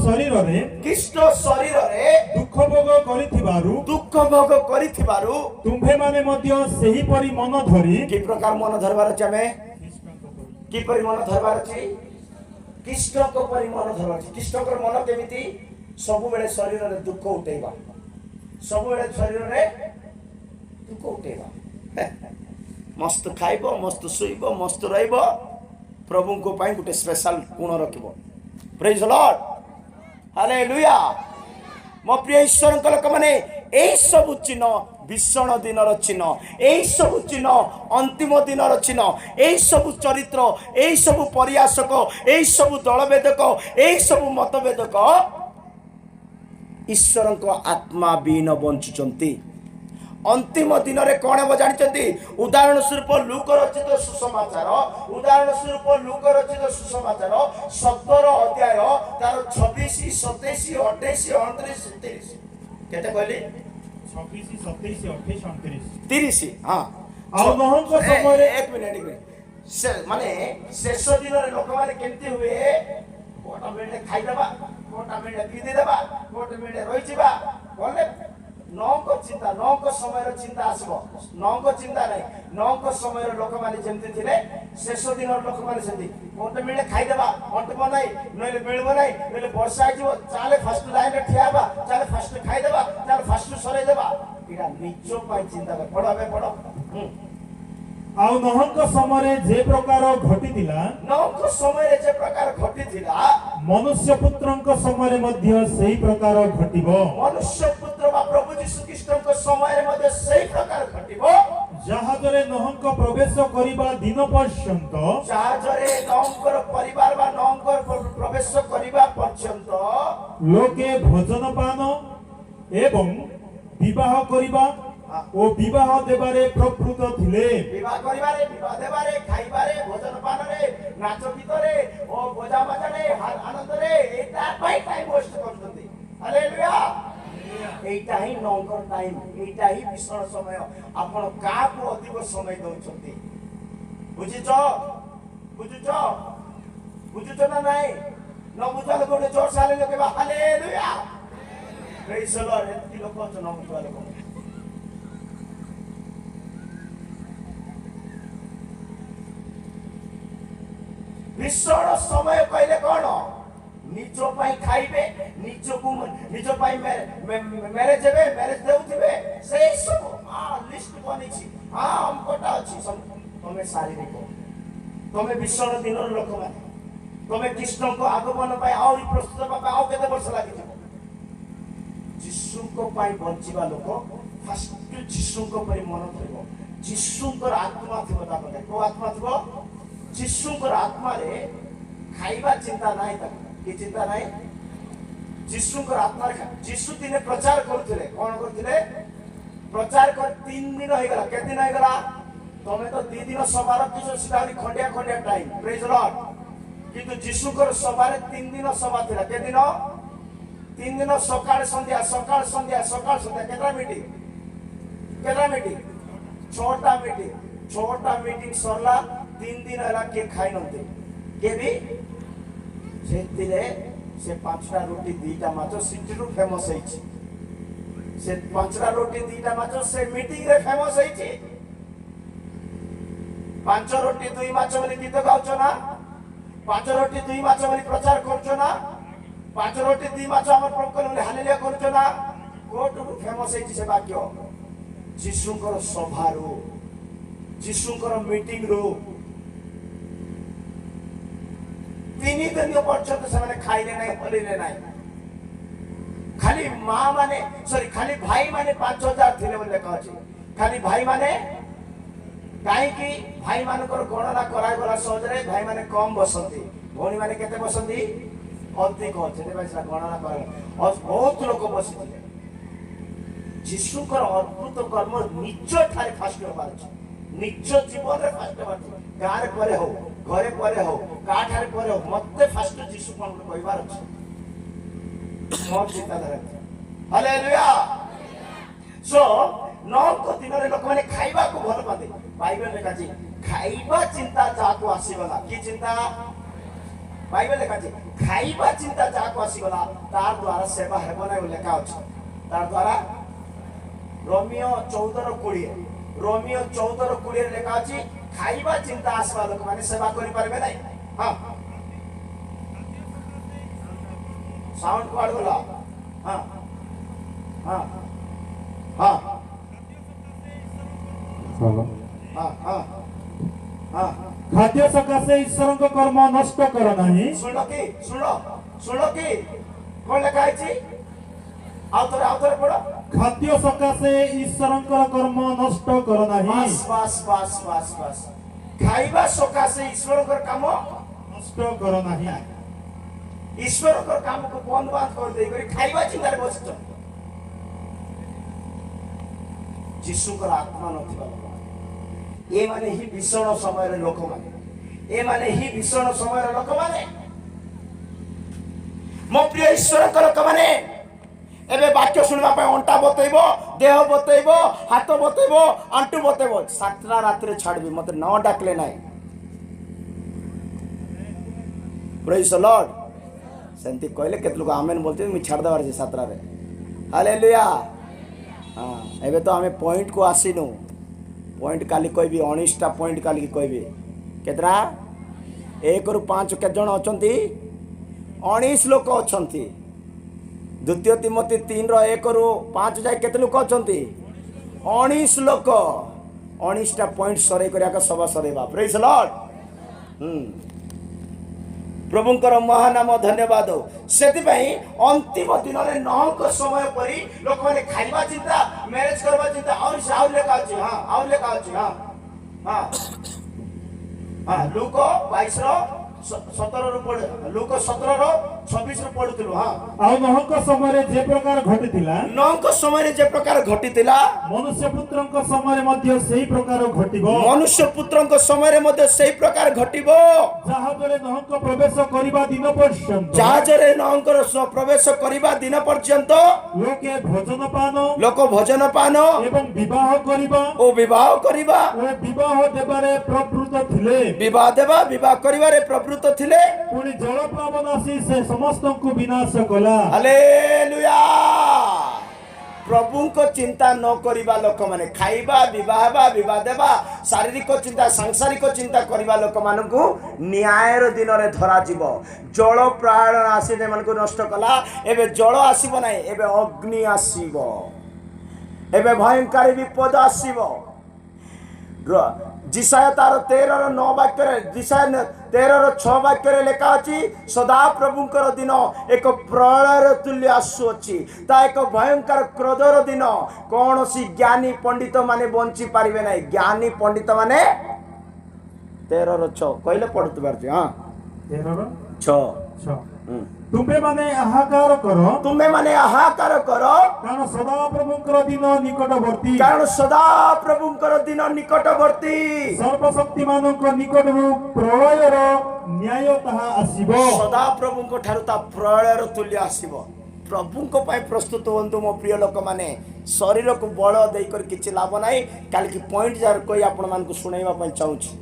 ଶରୀରରେ ଦୁଃଖ ଭୋଗ କରିଥିବାରୁ ତୁମ୍ଭେମାନେ ମଧ୍ୟ ସେହିପରି ମନ ଧରି। କି ପ୍ରକାର ମନ ଧରିବାର ଅଛି? ଆମେ କିପରି ମନ ଧରିବାର ଅଛି? ଖ୍ରୀଷ୍ଟଙ୍କ ପରି ମନ ଧରିବାର ଅଛି। ଖ୍ରୀଷ୍ଟଙ୍କର ମନ କେମିତି? ସବୁବେଳେ ଶରୀରରେ ଦୁଃଖ ଉଠେଇବା, ସବୁବେଳେ ଶରୀରରେ ଦୁଃଖ ଉଠେଇବା। ମସ୍ତ ଖାଇବ, ମସ୍ତ ଶୋଇବ, ମସ୍ତ ରହିବ, ପ୍ରଭୁଙ୍କ ପାଇଁ ଗୋଟେ ସ୍ପେଶାଲ ଗୁଣ ରଖିବ। ପ୍ରେଜ୍ ଦ ଲର୍ଡ, ହାଲେଲୁୟା। ମୋ ପ୍ରିୟ ଈଶ୍ୱରଙ୍କ ଲୋକମାନେ, ଏଇ ସବୁ ଚିହ୍ନ ଭୀଷଣ ଦିନର ଚିହ୍ନ, ଏଇ ସବୁ ଚିହ୍ନ ଅନ୍ତିମ ଦିନର ଚିହ୍ନ, ଏଇ ସବୁ ଚରିତ୍ର, ଏଇ ସବୁ ପରିହାସକ, ଏଇ ସବୁ ଦଳବେଦକ, ଏଇ ସବୁ ମତଭେଦକ ଈଶ୍ୱରଙ୍କ ଆତ୍ମା ବିହୀନ ବଞ୍ଚୁଛନ୍ତି। ଅନ୍ତିମ ଦିନରେ କ'ଣ ହେବ ଜାଣିଛନ୍ତି? ଉଦାହରଣ ସ୍ୱରୂପ ଲୁକ ରଚିତ ସୁସମାଚାର, ଉଦାହରଣ ସ୍ୱରୂପ ଲୁକ ରଚିତ ସୁସମାଚାର 17 ଅଧ୍ୟାୟ ତାର 26, 27, 28, 29, 30। କେତେ କହିଲି? 26, 27, 28, 29, 30। ହଁ, ଆଉ ନୋହଙ୍କ ସମୟରେ ଏକ ମିନିଟ, ମାନେ ଶେଷ ଦିନରେ ଲୋକମାନେ କେମିତି ହୁଏ? କୋଟା ମିନିଟ ଖାଇଦେବା, କୋଟା ମିନିଟ ପିଇଦେବା, କୋଟା ମିନିଟ ରହିଯିବା ଗଲେ ନଅଙ୍କ ଚିନ୍ତା, ନଅଙ୍କ ସମୟର ଚିନ୍ତା ଆସିବ। ନଅଙ୍କ ଚିନ୍ତା ନାହିଁ, ନଅଙ୍କ ସମୟର ଲୋକମାନେ ଯେମିତି ଥିଲେ, ଶେଷ ଦିନର ଲୋକମାନେ ସେମିତି। ଗୋଟେ ମିନିଟ ଖାଇଦେବା, ଅଣ୍ଟିବ ନାହିଁ, ନହେଲେ ମିଳିବ ନାହିଁ, ନହେଲେ ବର୍ଷା ହେଇଯିବ, ଚାଲେ ଫାଷ୍ଟ ଲାଇନରେ ଠିଆ ହେବା, ଚାଲେ ଫାଷ୍ଟ ଖାଇଦେବା, ଚାଲେ ଫାଷ୍ଟ ସରେଇଦେବା। ଏଇଟା ନିଜ ପାଇଁ ଚିନ୍ତା କର। ପଢ, ଏବେ ପଢ। ଆଉ ନୋହଙ୍କ ସମୟରେ ଯେ ପ୍ରକାର ଘଟିଥିଲା, ନଅଙ୍କ ସମୟରେ ଯେ ପ୍ରକାର ଘଟିଥିଲା, ମନୁଷ୍ୟ ପୁତ୍ରଙ୍କ ସମୟରେ ମଧ୍ୟ ସେହି ପ୍ରକାର ଘଟିବ। ମନୁଷ୍ୟ ପୁତ୍ର ବା ପ୍ରଭୁ ଯୀଶୁ ଖ୍ରୀଷ୍ଟଙ୍କ ସମୟରେ ମଧ୍ୟ ସେହି ପ୍ରକାର ଘଟିବ। ଜାହାଜରେ ନୋହଙ୍କ ପ୍ରବେଶ କରିବା ଦିନ ପର୍ଯ୍ୟନ୍ତ, ଜାହାଜରେ ନଅଙ୍କର ପରିବାର ବା ନଅଙ୍କର ପ୍ରବେଶ କରିବା ପର୍ଯ୍ୟନ୍ତ ଲୋକେ ଭୋଜନ ପାନ ଏବଂ ବିବାହ କରିବା ଓ ବିବାହ ଦେବାରେ ପ୍ରବୃତ୍ତ ଥିଲେ। ବିବାହ କରିବାରେ, ବିବାହ ଦେବାରେ, ଖାଇବାରେ, ଭୋଜନ ପାନରେ, ନାଚ ଗୀତରେ ଓ ବୋଝା ମଜାରେ, ଆନନ୍ଦରେ, ଏଇଟା ପାଇଁ ଟାଇମ ୱେଷ୍ଟ କରୁଛନ୍ତି। ହାଲେଲୁୟା। এইটা ହିଁ ନଙ୍କର ଟାଇମ, এইଟା ହିଁ ଭୀଷଣ ସମୟ। ଆପଣ କାହାକୁ ଅଧିକ ସମୟ ଦଉଛନ୍ତି? ବୁଝିଛ? ବୁଝୁଛ? ବୁଝୁଛ ନା ନାଇଁ? ନ ବୁଝା ଲୋକ ଗୋଟେ ଜୋର ସାଲେ ଲୋକ ହାଲେଲୁୟା। ପ୍ରେଜ୍ ଦ ଲର୍ଡ। ଏତିକି ଲୋକ ଅଛ ନ ବୁଝିବା ଲୋକ। ଭୀଷଣ ସମୟ କହିଲେ କ'ଣ? ନିଜ ପାଇଁ ଖାଇବେ, ନିଜକୁ ନିଜ ପାଇଁ ମ୍ୟାରେଜ ହେବେ, ମ୍ୟାରେଜ ଦେଉଥିବେ, ସେଇ ସବୁ ଲିଷ୍ଟ ବନେଇଛି। ହଁ ଅମକଟା ଅଛି, ତମେ ଶାରୀରିକ ତମେ ଭୀଷଣ ଦିନର ଲୋକମାନେ ତମେ କୃଷ୍ଣଙ୍କ ଆଗମନ ପାଇଁ ଆହୁରି ପ୍ରସ୍ତୁତ ହେବା ପାଇଁ ଆଉ କେତେ ବର୍ଷ ଲାଗିଯିବ? ଯୀଶୁଙ୍କ ପାଇଁ ବଞ୍ଚିବା ଲୋକ ଫାଷ୍ଟ ଯୀଶୁଙ୍କ ପାଇଁ ମନ ଧରିବ। ଯୀଶୁଙ୍କର ଆତ୍ମା ଥିବ ତା ପାଖରେ। କୋଉ ଆତ୍ମା ଥିବ? ଯୀଶୁଙ୍କର ଆତ୍ମାରେ ଖାଇବା ଚିନ୍ତା ନାହିଁ। ତାକୁ କି ଚିନ୍ତା ନାହିଁ? ଯୀଶୁଙ୍କର ଆତ୍ମାରେ ଯୀଶୁ ଦିନେ ପ୍ରଚାର କରୁଥିଲେ। କଣ କରୁଥିଲେ? ପ୍ରଚାର କରି 3 ଦିନ ହେଇଗଲା। କେତେ ଦିନ ହେଇଗଲା? ତମେ ତ 2 ଦିନ ସଭା ରଖିଛ, ସେଟା ଖଣ୍ଡିଆ ଖଣ୍ଡିଆ ଟାଇମ୍। ପ୍ରେଜ୍ ଲର୍ଡ। କିନ୍ତୁ ଯୀଶୁଙ୍କର ସଭାରେ 3 ଦିନ ସଭା ଥିଲା। କେତେ ଦିନ? 3 ଦିନ ସକାଳ ସନ୍ଧ୍ୟା ସକାଳ ସନ୍ଧ୍ୟା ସକାଳ ସନ୍ଧ୍ୟା। କେତେଟା ମିଟିଂ? କେତେଟା ମିଟିଂ? 6ଟା ମିଟିଂ। 6ଟା ମିଟିଂ ସରିଲା। 3 ଦିନ ହେଲା କିଏ ଖାଇ ନଥିଲେ। କିଏ ବି ସେଥିରେ ସେ 5ଟା ରୁଟି 2ଟା ମାଛ ସିଟିରୁ ଫେମସ୍ ହେଇଛି। ସେ 5ଟା ରୁଟି 2ଟା ମାଛ ସେ ମିଟିଂରେ ଫେମସ୍ ହେଇଛି। 5 ରୁଟି 2 ମାଛ ବୋଲି ଗୀତ ଗାଉଛ ନା? 5 ରୁଟି 2 ମାଛ ବୋଲି ପ୍ରଚାର କରୁଛ ନା? 5 ରୁଟି 2 ମାଛ ଆମର ପ୍ରଭୁ ବୋଲି ହାଲେଲୁୟା କରୁଛ ନା? କୋଉଠୁ ଫେମସ୍ ହେଇଛି ସେ ବାକ୍ୟ? ଯୀଶୁଙ୍କର ସଭାରୁ, ଯୀଶୁଙ୍କର ମିଟିଂରୁ। 3 ଦିନ ପର୍ଯ୍ୟନ୍ତ ସେମାନେ ଖାଇଲେ ନାହିଁ, ପଳିଲେ ନାହିଁ। ଖାଲି ମା ମାନେ ଖାଲି ଭାଇ ମାନେ 5000 ଥିଲେ ବୋଲି ଲେଖା ଅଛି। ଖାଲି ଭାଇ ମାନେ, କାହିଁକି? ଭାଇ ମାନଙ୍କର ଗଣନା କରାଗଲା ସହଜରେ। ଭାଇ ମାନେ କମ ବସନ୍ତି, ଭଉଣୀ ମାନେ କେତେ ବସନ୍ତି? ଅଧିକ। ସେଥିପାଇଁ ସେଟା ଗଣନା କରାଗଲା। ବହୁତ ଲୋକ ବସିଥିଲେ। ଯୀଶୁଙ୍କର ଅଦ୍ଭୁତ କର୍ମ ନିଜ ଠାରେ ଫାଷ୍ଟ ହେବାର ଅଛି। ନିଜ ଜୀବନରେ ଫାଷ୍ଟ ହେବାର ଅଛି। ଗାଁରେ ପରେ ହଉ, ଘରେ ପରେ ହଉ, କାହାଠାରେ ପରେ ହଉ, ମତେ ଫାଷ୍ଟ ଯୀଶୁ କଣ କହିବାର ଅଛି। ମୋ ଚିନ୍ତାଧାରା। ହାଲେଲୁୟା। ସୋ 9 ଦିନରେ ଲୋକମାନେ ଖାଇବାକୁ ଭଲ ପାଆନ୍ତି। ବାଇବେଲ ଲେଖାଛି ଖାଇବା ଚିନ୍ତା ଯାହାକୁ ଆସିଗଲା। କି ଚିନ୍ତା? ବାଇବେଲ ଲେଖାଛି ଖାଇବା ଚିନ୍ତା ଯାହାକୁ ଆସିଗଲା ତାର ଦ୍ୱାରା ସେବା ହେବ ନାହିଁ ବୋଲି ଲେଖା ଅଛି। ତାର ଦ୍ୱାରା ରୋମିଓ 14:20 ରୋମିଓ 14:20 ଲେଖା ଅଛି ଖାଇବା ଚିନ୍ତା ଆସିବା ଲୋକମାନେ ସେବା କରିପାରିବେ ନାହିଁ। ହଁ, ସାଉଣ୍ଡ କୁଆଡେ ଗଲା? ହଁ ହଁ ହଁ ଖାଦ୍ୟ ସକାଶେ ଈଶ୍ୱରଙ୍କ କର୍ମ ନଷ୍ଟ କର ନାହିଁ। ଶୁଣ କି କଣ ଲେଖା ହେଇଛି? ଆଉ ଥରେ ପଢ। ଖାଦ୍ୟ ସକାଶେ ଈଶ୍ୱରଙ୍କର କର୍ମ ନଷ୍ଟ କର ନାହିଁ। ବାସ୍। ଖାଇବା ସକାଶେ ଈଶ୍ୱରଙ୍କର କାମ ନଷ୍ଟ କର ନାହିଁ। ଈଶ୍ୱରଙ୍କର କାମକୁ ବନ୍ଦ ବାନ୍ଦ କରିଦେଇକରି ଖାଇବା ଚିନ୍ତାରେ ବସିଛ। ଯୀଶୁଙ୍କର ଆତ୍ମା ନଥିବା ଲୋକମାନେ, ଏମାନେ ହିଁ ଭୀଷଣ ସମୟର ଲୋକମାନେ। ଏମାନେ ହିଁ ଭୀଷଣ ସମୟର ଲୋକମାନେ। ମୋ ପ୍ରିୟ ଈଶ୍ୱରଙ୍କ ଲୋକମାନେ, ଏବେ ବାକ୍ୟ ଶୁଣିବା ପାଇଁ ଅଣ୍ଟା ବତେଇବ, ଦେହ ବତେଇବ, ହାତ ବତେଇବ, ଆଣ୍ଟୁ ବତେଇବ। 7ଟା ରାତିରେ ଛାଡିବି, ମତେ ନ ଡାକିଲେ ନାହିଁ। ପ୍ରେଜ୍ ଦ ଲର୍ଡ। ସେମିତି କହିଲେ କେତେ ଲୋକ ଆମେନ୍ ବୋଲୁଛନ୍ତି। ମୁଁ ଛାଡ଼ିଦେବାର ଅଛି 7ଟାରେ। ହାଲେଲୁୟା। ହଁ, ଏବେ ତ ଆମେ ପଏଣ୍ଟକୁ ଆସିନୁ। ପଏଣ୍ଟ କାଲି କହିବି। 19ଟା ପଏଣ୍ଟ କାଲିକି କହିବି। କେତେଟା? 1ରୁ 5 କେତେ ଜଣ ଅଛନ୍ତି? 19 ଲୋକ ଅଛନ୍ତି। 2 ତିମୋଥୀ 3:1ରୁ 5 ଯାଏ କେତେ ଲୋକ ଅଛନ୍ତି? 19 ଲୋକ। 19ଟା ପଏଣ୍ଟ ସରେଇ କରିବା ସଭା ସରେଇବା। ପ୍ରେଜ୍ ଦ ଲର୍ଡ। ପ୍ରଭୁଙ୍କର ମହାନାମ ଧନ୍ୟବାଦ। ସେଥିପାଇଁ ଅନ୍ତିମ ଦିନରେ 9ଙ୍କ ସମୟ ପରି ଲୋକମାନେ ଖାଇବା ଚିନ୍ତା, ମ୍ୟାରେଜ କରିବା ଚିନ୍ତା। ଆହୁରି ଲେଖା ଅଛି। ଆହୁରି ଲେଖା ଅଛି। ଲୁକ 22:17ରୁ ପଢୁ। ଲୁକ 17:26ରୁ ପଢୁଥିଲୁ। ଆଉ ନହଙ୍କ ସମୟରେ ଯେ ପ୍ରକାର ଘଟିଥିଲା, ନହଙ୍କ ସମୟରେ ଯେ ପ୍ରକାର ଘଟିଥିଲା, ମନୁଷ୍ୟ ପୁତ୍ରଙ୍କ ସମୟରେ ମଧ୍ୟ ସେହି ପ୍ରକାର ଘଟିବ। ମନୁଷ୍ୟ ପୁତ୍ରଙ୍କ ସମୟରେ ମଧ୍ୟ ସେହି ପ୍ରକାର ଘଟିବ। ଜାହାଜରେ ନହଙ୍କ ପ୍ରବେଶ କରିବା ଦିନ ପର୍ଯ୍ୟନ୍ତ, ଜାହାଜରେ ନହଙ୍କର ପ୍ରବେଶ କରିବା ଦିନ ପର୍ଯ୍ୟନ୍ତ ଲୋକ ଭୋଜନ ପାନ ଏବଂ ବିବାହ କରିବା ଓ ବିବାହ କରିବା ଓ ବିବାହ ଦେବାରେ ପ୍ରବୃତ୍ତ ଥିଲେ। ବିବାହ ଦେବା, ବିବାହ କରିବାରେ ପ୍ରବୃତ୍ତ ଥିଲେ। ପୁଣି ଜଳପ୍ଲାବନ ଆସି ସେ ସମସ୍ତଙ୍କୁ ବିନାଶ କଲା। ହାଲେଲୁୟା। ପ୍ରଭୁଙ୍କ ଚିନ୍ତା ନ କରିବା ଲୋକମାନେ, ଖାଇବା, ବିବାହ ଦେବା, ଶାରୀରିକ ଚିନ୍ତା, ସାଂସାରିକ ଚିନ୍ତା କରିବା ଲୋକମାନଙ୍କୁ ନ୍ୟାୟର ଦିନରେ ଧରାଯିବ। ଜଳ ପ୍ରାଣ ଆସି ସେମାନଙ୍କୁ ନଷ୍ଟ କଲା। ଏବେ ଜଳ ଆସିବ ନାହିଁ, ଏବେ ଅଗ୍ନି ଆସିବ। ଏବେ ଭୟଙ୍କର ବିପଦ ଆସିବ। जिसाया तार 13:9 वाक्य जिसाया 13:6 वाक्य लेखा अच्छी सदा प्रभुंकर दिन एक प्रलयर तुल्य आसुअछि ता एक भयंकर क्रोधर दिन कौन सी ज्ञानी पंडित माने बंची पारिबे नाही ज्ञानी पंडित माने 13:6 कहले पढ़तु बारछि हां 13:6 तुम्हें माने आहाकार करो तुम्हें माने आहाकार करो कारण सदा प्रभुंकर दिन निकटवर्ती कारण सदा प्रभुंकर दिन निकटवर्ती सर्वशक्तिमानक निकटरू प्रलयर न्याय ताहा आसीबो सदा प्रभुंक ठारू ता प्रलयर तुल्य आसीबो प्रभुंक पाई प्रस्तुत हुंतु मो प्रिय लोक माने शरीर को बल देई कर किछि लाभ नाही काल की पॉइंट जार कोई आपण मान को सुनाइबा पई चाहूछि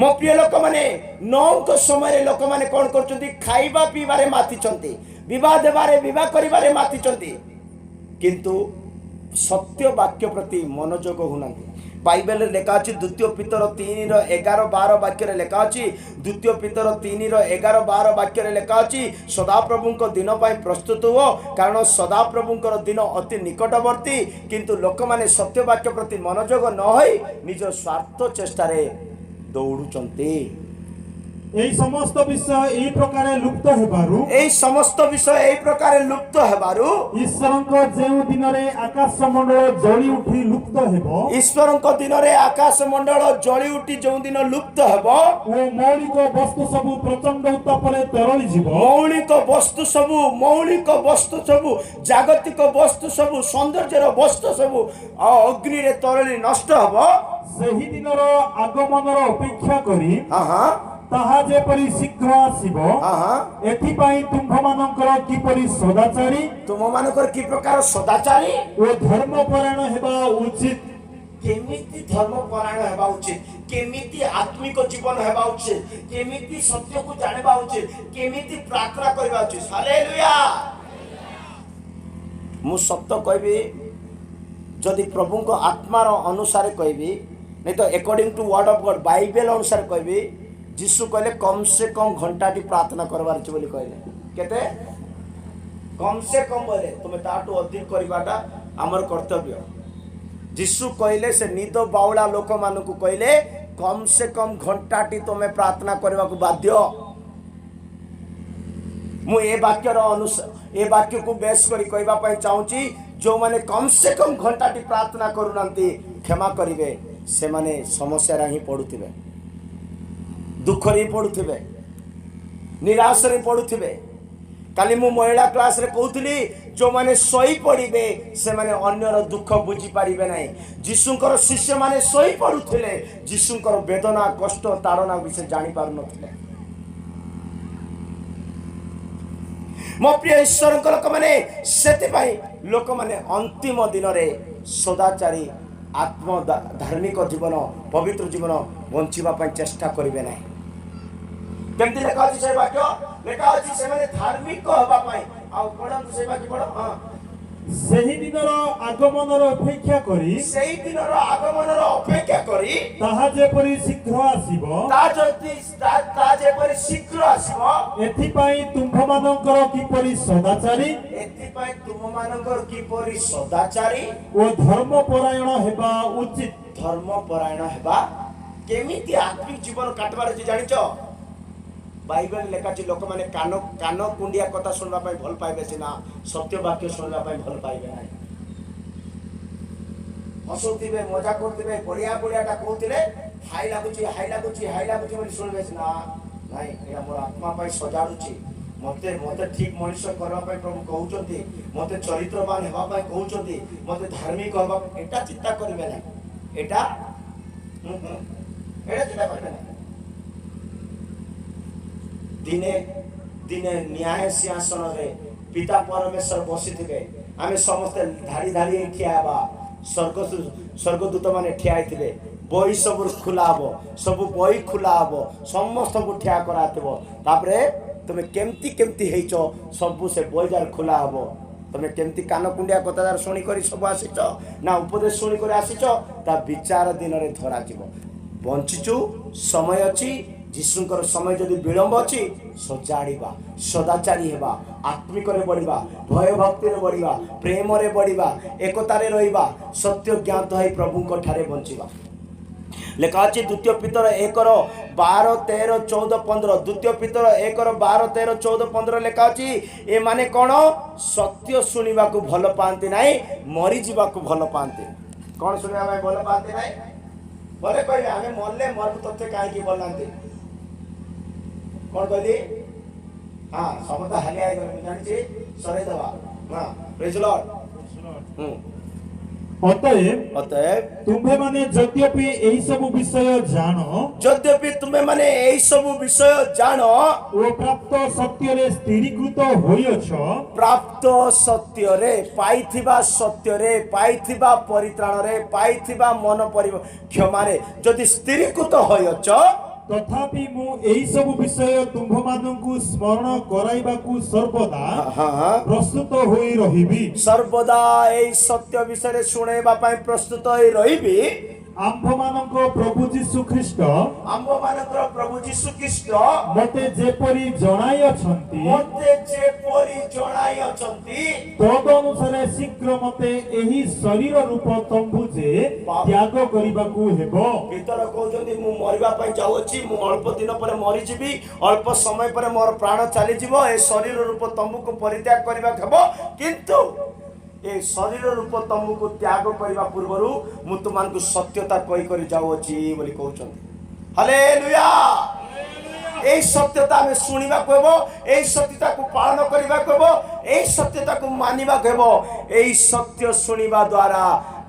मो प्रिय लोक माने नौक समय लोक माने कोन करचंती खाइबा पीबारे मातिचंती विवाह देबारे विवाह करिबारे मातिचंती किंतु सत्य वाक्य प्रति मनोयोग हुनांती बाइबल रे लेखा अछि द्वितीय पीतर 3:11-12 वाक्य रे लेखा अछि द्वितीय पीतर 3:11-12 वाक्य रे लेखा अछि सदा प्रभुंक दिन पई प्रस्तुत हो कारण सदा प्रभुंकर दिन अति निकटवर्ती किंतु लोक माने सत्य वाक्य प्रति मनोयोग न होई निज स्वार्थ चेष्टा रे दौड़ुचंती एई समस्त विषय एई प्रकार लुप्त हेबारु एई समस्त विषय एई प्रकार लुप्त हेबारु ईश्वरक जेउ दिन रे आकाश मंडल जळी उठी लुप्त हेबो ईश्वरक दिन रे आकाश मंडल जळी उठी जो दिन लुप्त हेबो ओ मौलिक वस्तु सब प्रचंड उत्तापरे तरळी जीवो मौलिक वस्तु सब जागतिक वस्तु सब सौंदर्यर वस्तु सब अग्नि रे तरळी नष्ट हेबो सेही दिनर आगमनर अपेक्षा करी ताहा जेपरि शीघ्र आसीबो एथिपाई तुम्भमानकर किपरि सदाचारी तुममानकर की प्रकार सदाचारी ओ धर्मपरायण हेबा उचित केमिति धर्मपरायण हेबा उचित केमिति आत्मिक जीवन हेबा उचित केमिति सत्य को जानेबा उचित केमिति प्रार्थना करबा उचित हालेलुया मु सत्य कहबी जदि प्रभु को आत्मार अनुसार कहबी नहीं तो according to word of God Bible अनुसार कहबी जीशु कहले कम से कम घंटाटी प्रार्थना करबार छै बोली कहले केते कम से कम बोले तुमे ताटू अधिक करबाटा हमर कर्तव्य जीशु कहले से निद बाउला लोक मानु को कहले कम से कम घंटाटी तुमे प्रार्थना करबा को बाध्य मु ए वाक्यर अनुसार ए वाक्य को बेस करी कहबा पई चाहूची जो माने कम से कम घंटाटी प्रार्थना करूनांती क्षमा करिवे से माने समस्या रा ही पडुथिबे दुख रे पडुथिबे निराश रे पडुथिबे काली मु महिला क्लास रे कहउतली जो माने सोई पड़िबे से माने अन्यर दुख बुझी पारिबे नाही जीशुंकर शिष्य माने सोई पडुथिले जीशुंकर वेदना कष्ट ताड़ना विषय जानि पार नथिले मो प्रिय ईश्वर लोक माने सेति पाई लोक माने अंतिम दिन रे सदाचारी आत्म धार्मिक जीवन पवित्र जीवन बंचिबा पई चेष्टा करिवे नाही केमति लेखा अछि से वाक्य लेखा अछि से माने धार्मिक होबा पई आ पढन से वाक्य पढ हां सेही दिनर आगमनर अपेक्षा करी ताहा जेपरि शीघ्र आसीबो ता जेपरि शीघ्र आसीबो एथिपाई तुम्भमानकर किपरि सदाचारी ओ धर्मपरायण हेबा उचित केमिति आत्मिक जीवन काटबार जे जानिचो बाइबल लेखा छी लोक माने कान कुंडिया कथा सुनबा पई भल पाइबे सिना सत्य वाक्य सुनबा पई भल पाइबे नाही हसुतिबे मजा करतिबे बढ़िया टा कहतिले हाई लागुची बोली सुनबे सिना नाही एरा मोर आत्मा पई सजाडुची मते ठीक मनुष्य करबा पई प्रभु कहउचंती मते चरित्रवान हेबा पई कहउचंती मते धार्मिक हेबा एटा चिंता करबे नाही एटा चिंता करबे नाही दिने दिने न्याय सिंहासन रे पिता परमेश्वर बसी थे आमे समस्त धाड़ी धाड़ी ठियाबा स्वर्गदूत माने ठिया थे बही सब खुला हबो सब बही खुला हबो समस्त को ठिया कराथिबो तापरे तुमे केमती हेचो सब से बहीदार खुला हबो तुमे केमती कान कुंडिया कथादार सुनी करी सब आसीचो ना उपदेश सुनी करी आसीचो ता विचार दिन रे धरा जीवो बंचिचु समय अछि जीशुंकर समय जदि विलंब अछि सजाड़ीबा सदाचारी हेबा आत्मिक बढ़िया भय भक्ति बढ़िया प्रेम बढ़िया एकतार रहिबा सत्य ज्ञात है प्रभु ठारे बंचिबा लेखा अच्छे द्वितीय पितर 1:12-13-14-15 द्वितीय पितर 1:12-13-14-15 लेखा अच्छी ए माने कौन सत्य शुणा को भल पाती ना मरी जावाक भल पाते कौन शुणा भल पाते ना बोले कहे आम मरले मरु तथ्य कहीं बोलते कौन कहली हाँ समस्त हालिया जानी सरईदवा हाँ प्रेज लॉर्ड अतएव तुम्हें माने यद्यपि एही सब विषय जानो यद्यपि तुम्हें माने एही सब विषय जानो ओ प्राप्त सत्य रे स्थिरीकृत होइछ प्राप्त सत्य रे पाइथिबा सत्य रे पाइथिबा परित्राण रे पाइथिबा मन क्षमा रे जदि स्थिरीकृत होइछ तथापि मु एही सब विषय तुम्भ माननकु स्मरण कराइबाकु सर्वदा प्रस्तुत होई रहिबी सर्वदा एही सत्य विषय शुणेबा पई प्रस्तुत होई रहिबी आम्भ मानक प्रभु जीशु ख्रीष्ट आम्भ मानक प्रभु जीशु ख्रीष्ट मते जेपरि जणाई अछंती तद अनुसारे शीघ्र मते एही शरीर रूप तंबु जे त्याग करिबाकू हेबो भीतर कहउछन्ती मु मरिबा पई जाउछि मु अल्प दिन पर मरि जिबी अल्प समय पर मोर प्राण चली जिवो ए शरीर रूप तंबु को परित्याग करिबा हेबो किंतु ए शरीर रूप तंबु को त्याग करने पूर्व मु तुमको सत्यता कही जाऊँगी बोली कहते हालेलुया ए सत्यता आम शुणा को सत्यता को पालन करने को सत्यता को मानवा को यही सत्य शुणा द्वारा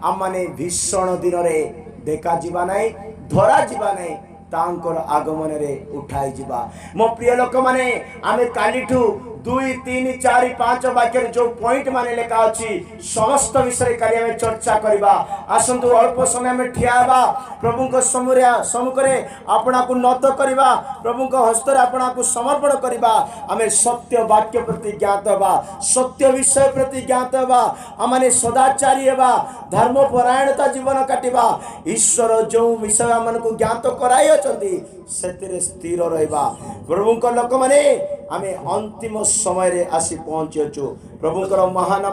आम मैंने भीषण दिन में देखा जीवा नहीं धरा जीवा नहीं तांकर आगमन रे उठाई जीवा मो प्रिय लोक माने आमे कालीठू 2 3 4 5 वाक्य जो पॉइंट माने लेखा अछि समस्त विषय कार्य में चर्चा करबा आसंतु अल्प समय में ठियाबा प्रभु को सम्मुखरे आपना को नत करबा प्रभु को हस्त रे आपना को समर्पण करबा आमे सत्य वाक्य प्रति ज्ञात हेबा सत्य विषय प्रति ज्ञात हेबा आमाने सदाचारी हेबा धर्म परायणता जीवन काटिबा ईश्वर जो विषय हमन को ज्ञात कराई अछंती सेतिरे स्थिर रहबा प्रभु को लोक माने आमे अंतिम समय रे आसी पहुंचछु प्रभु को महान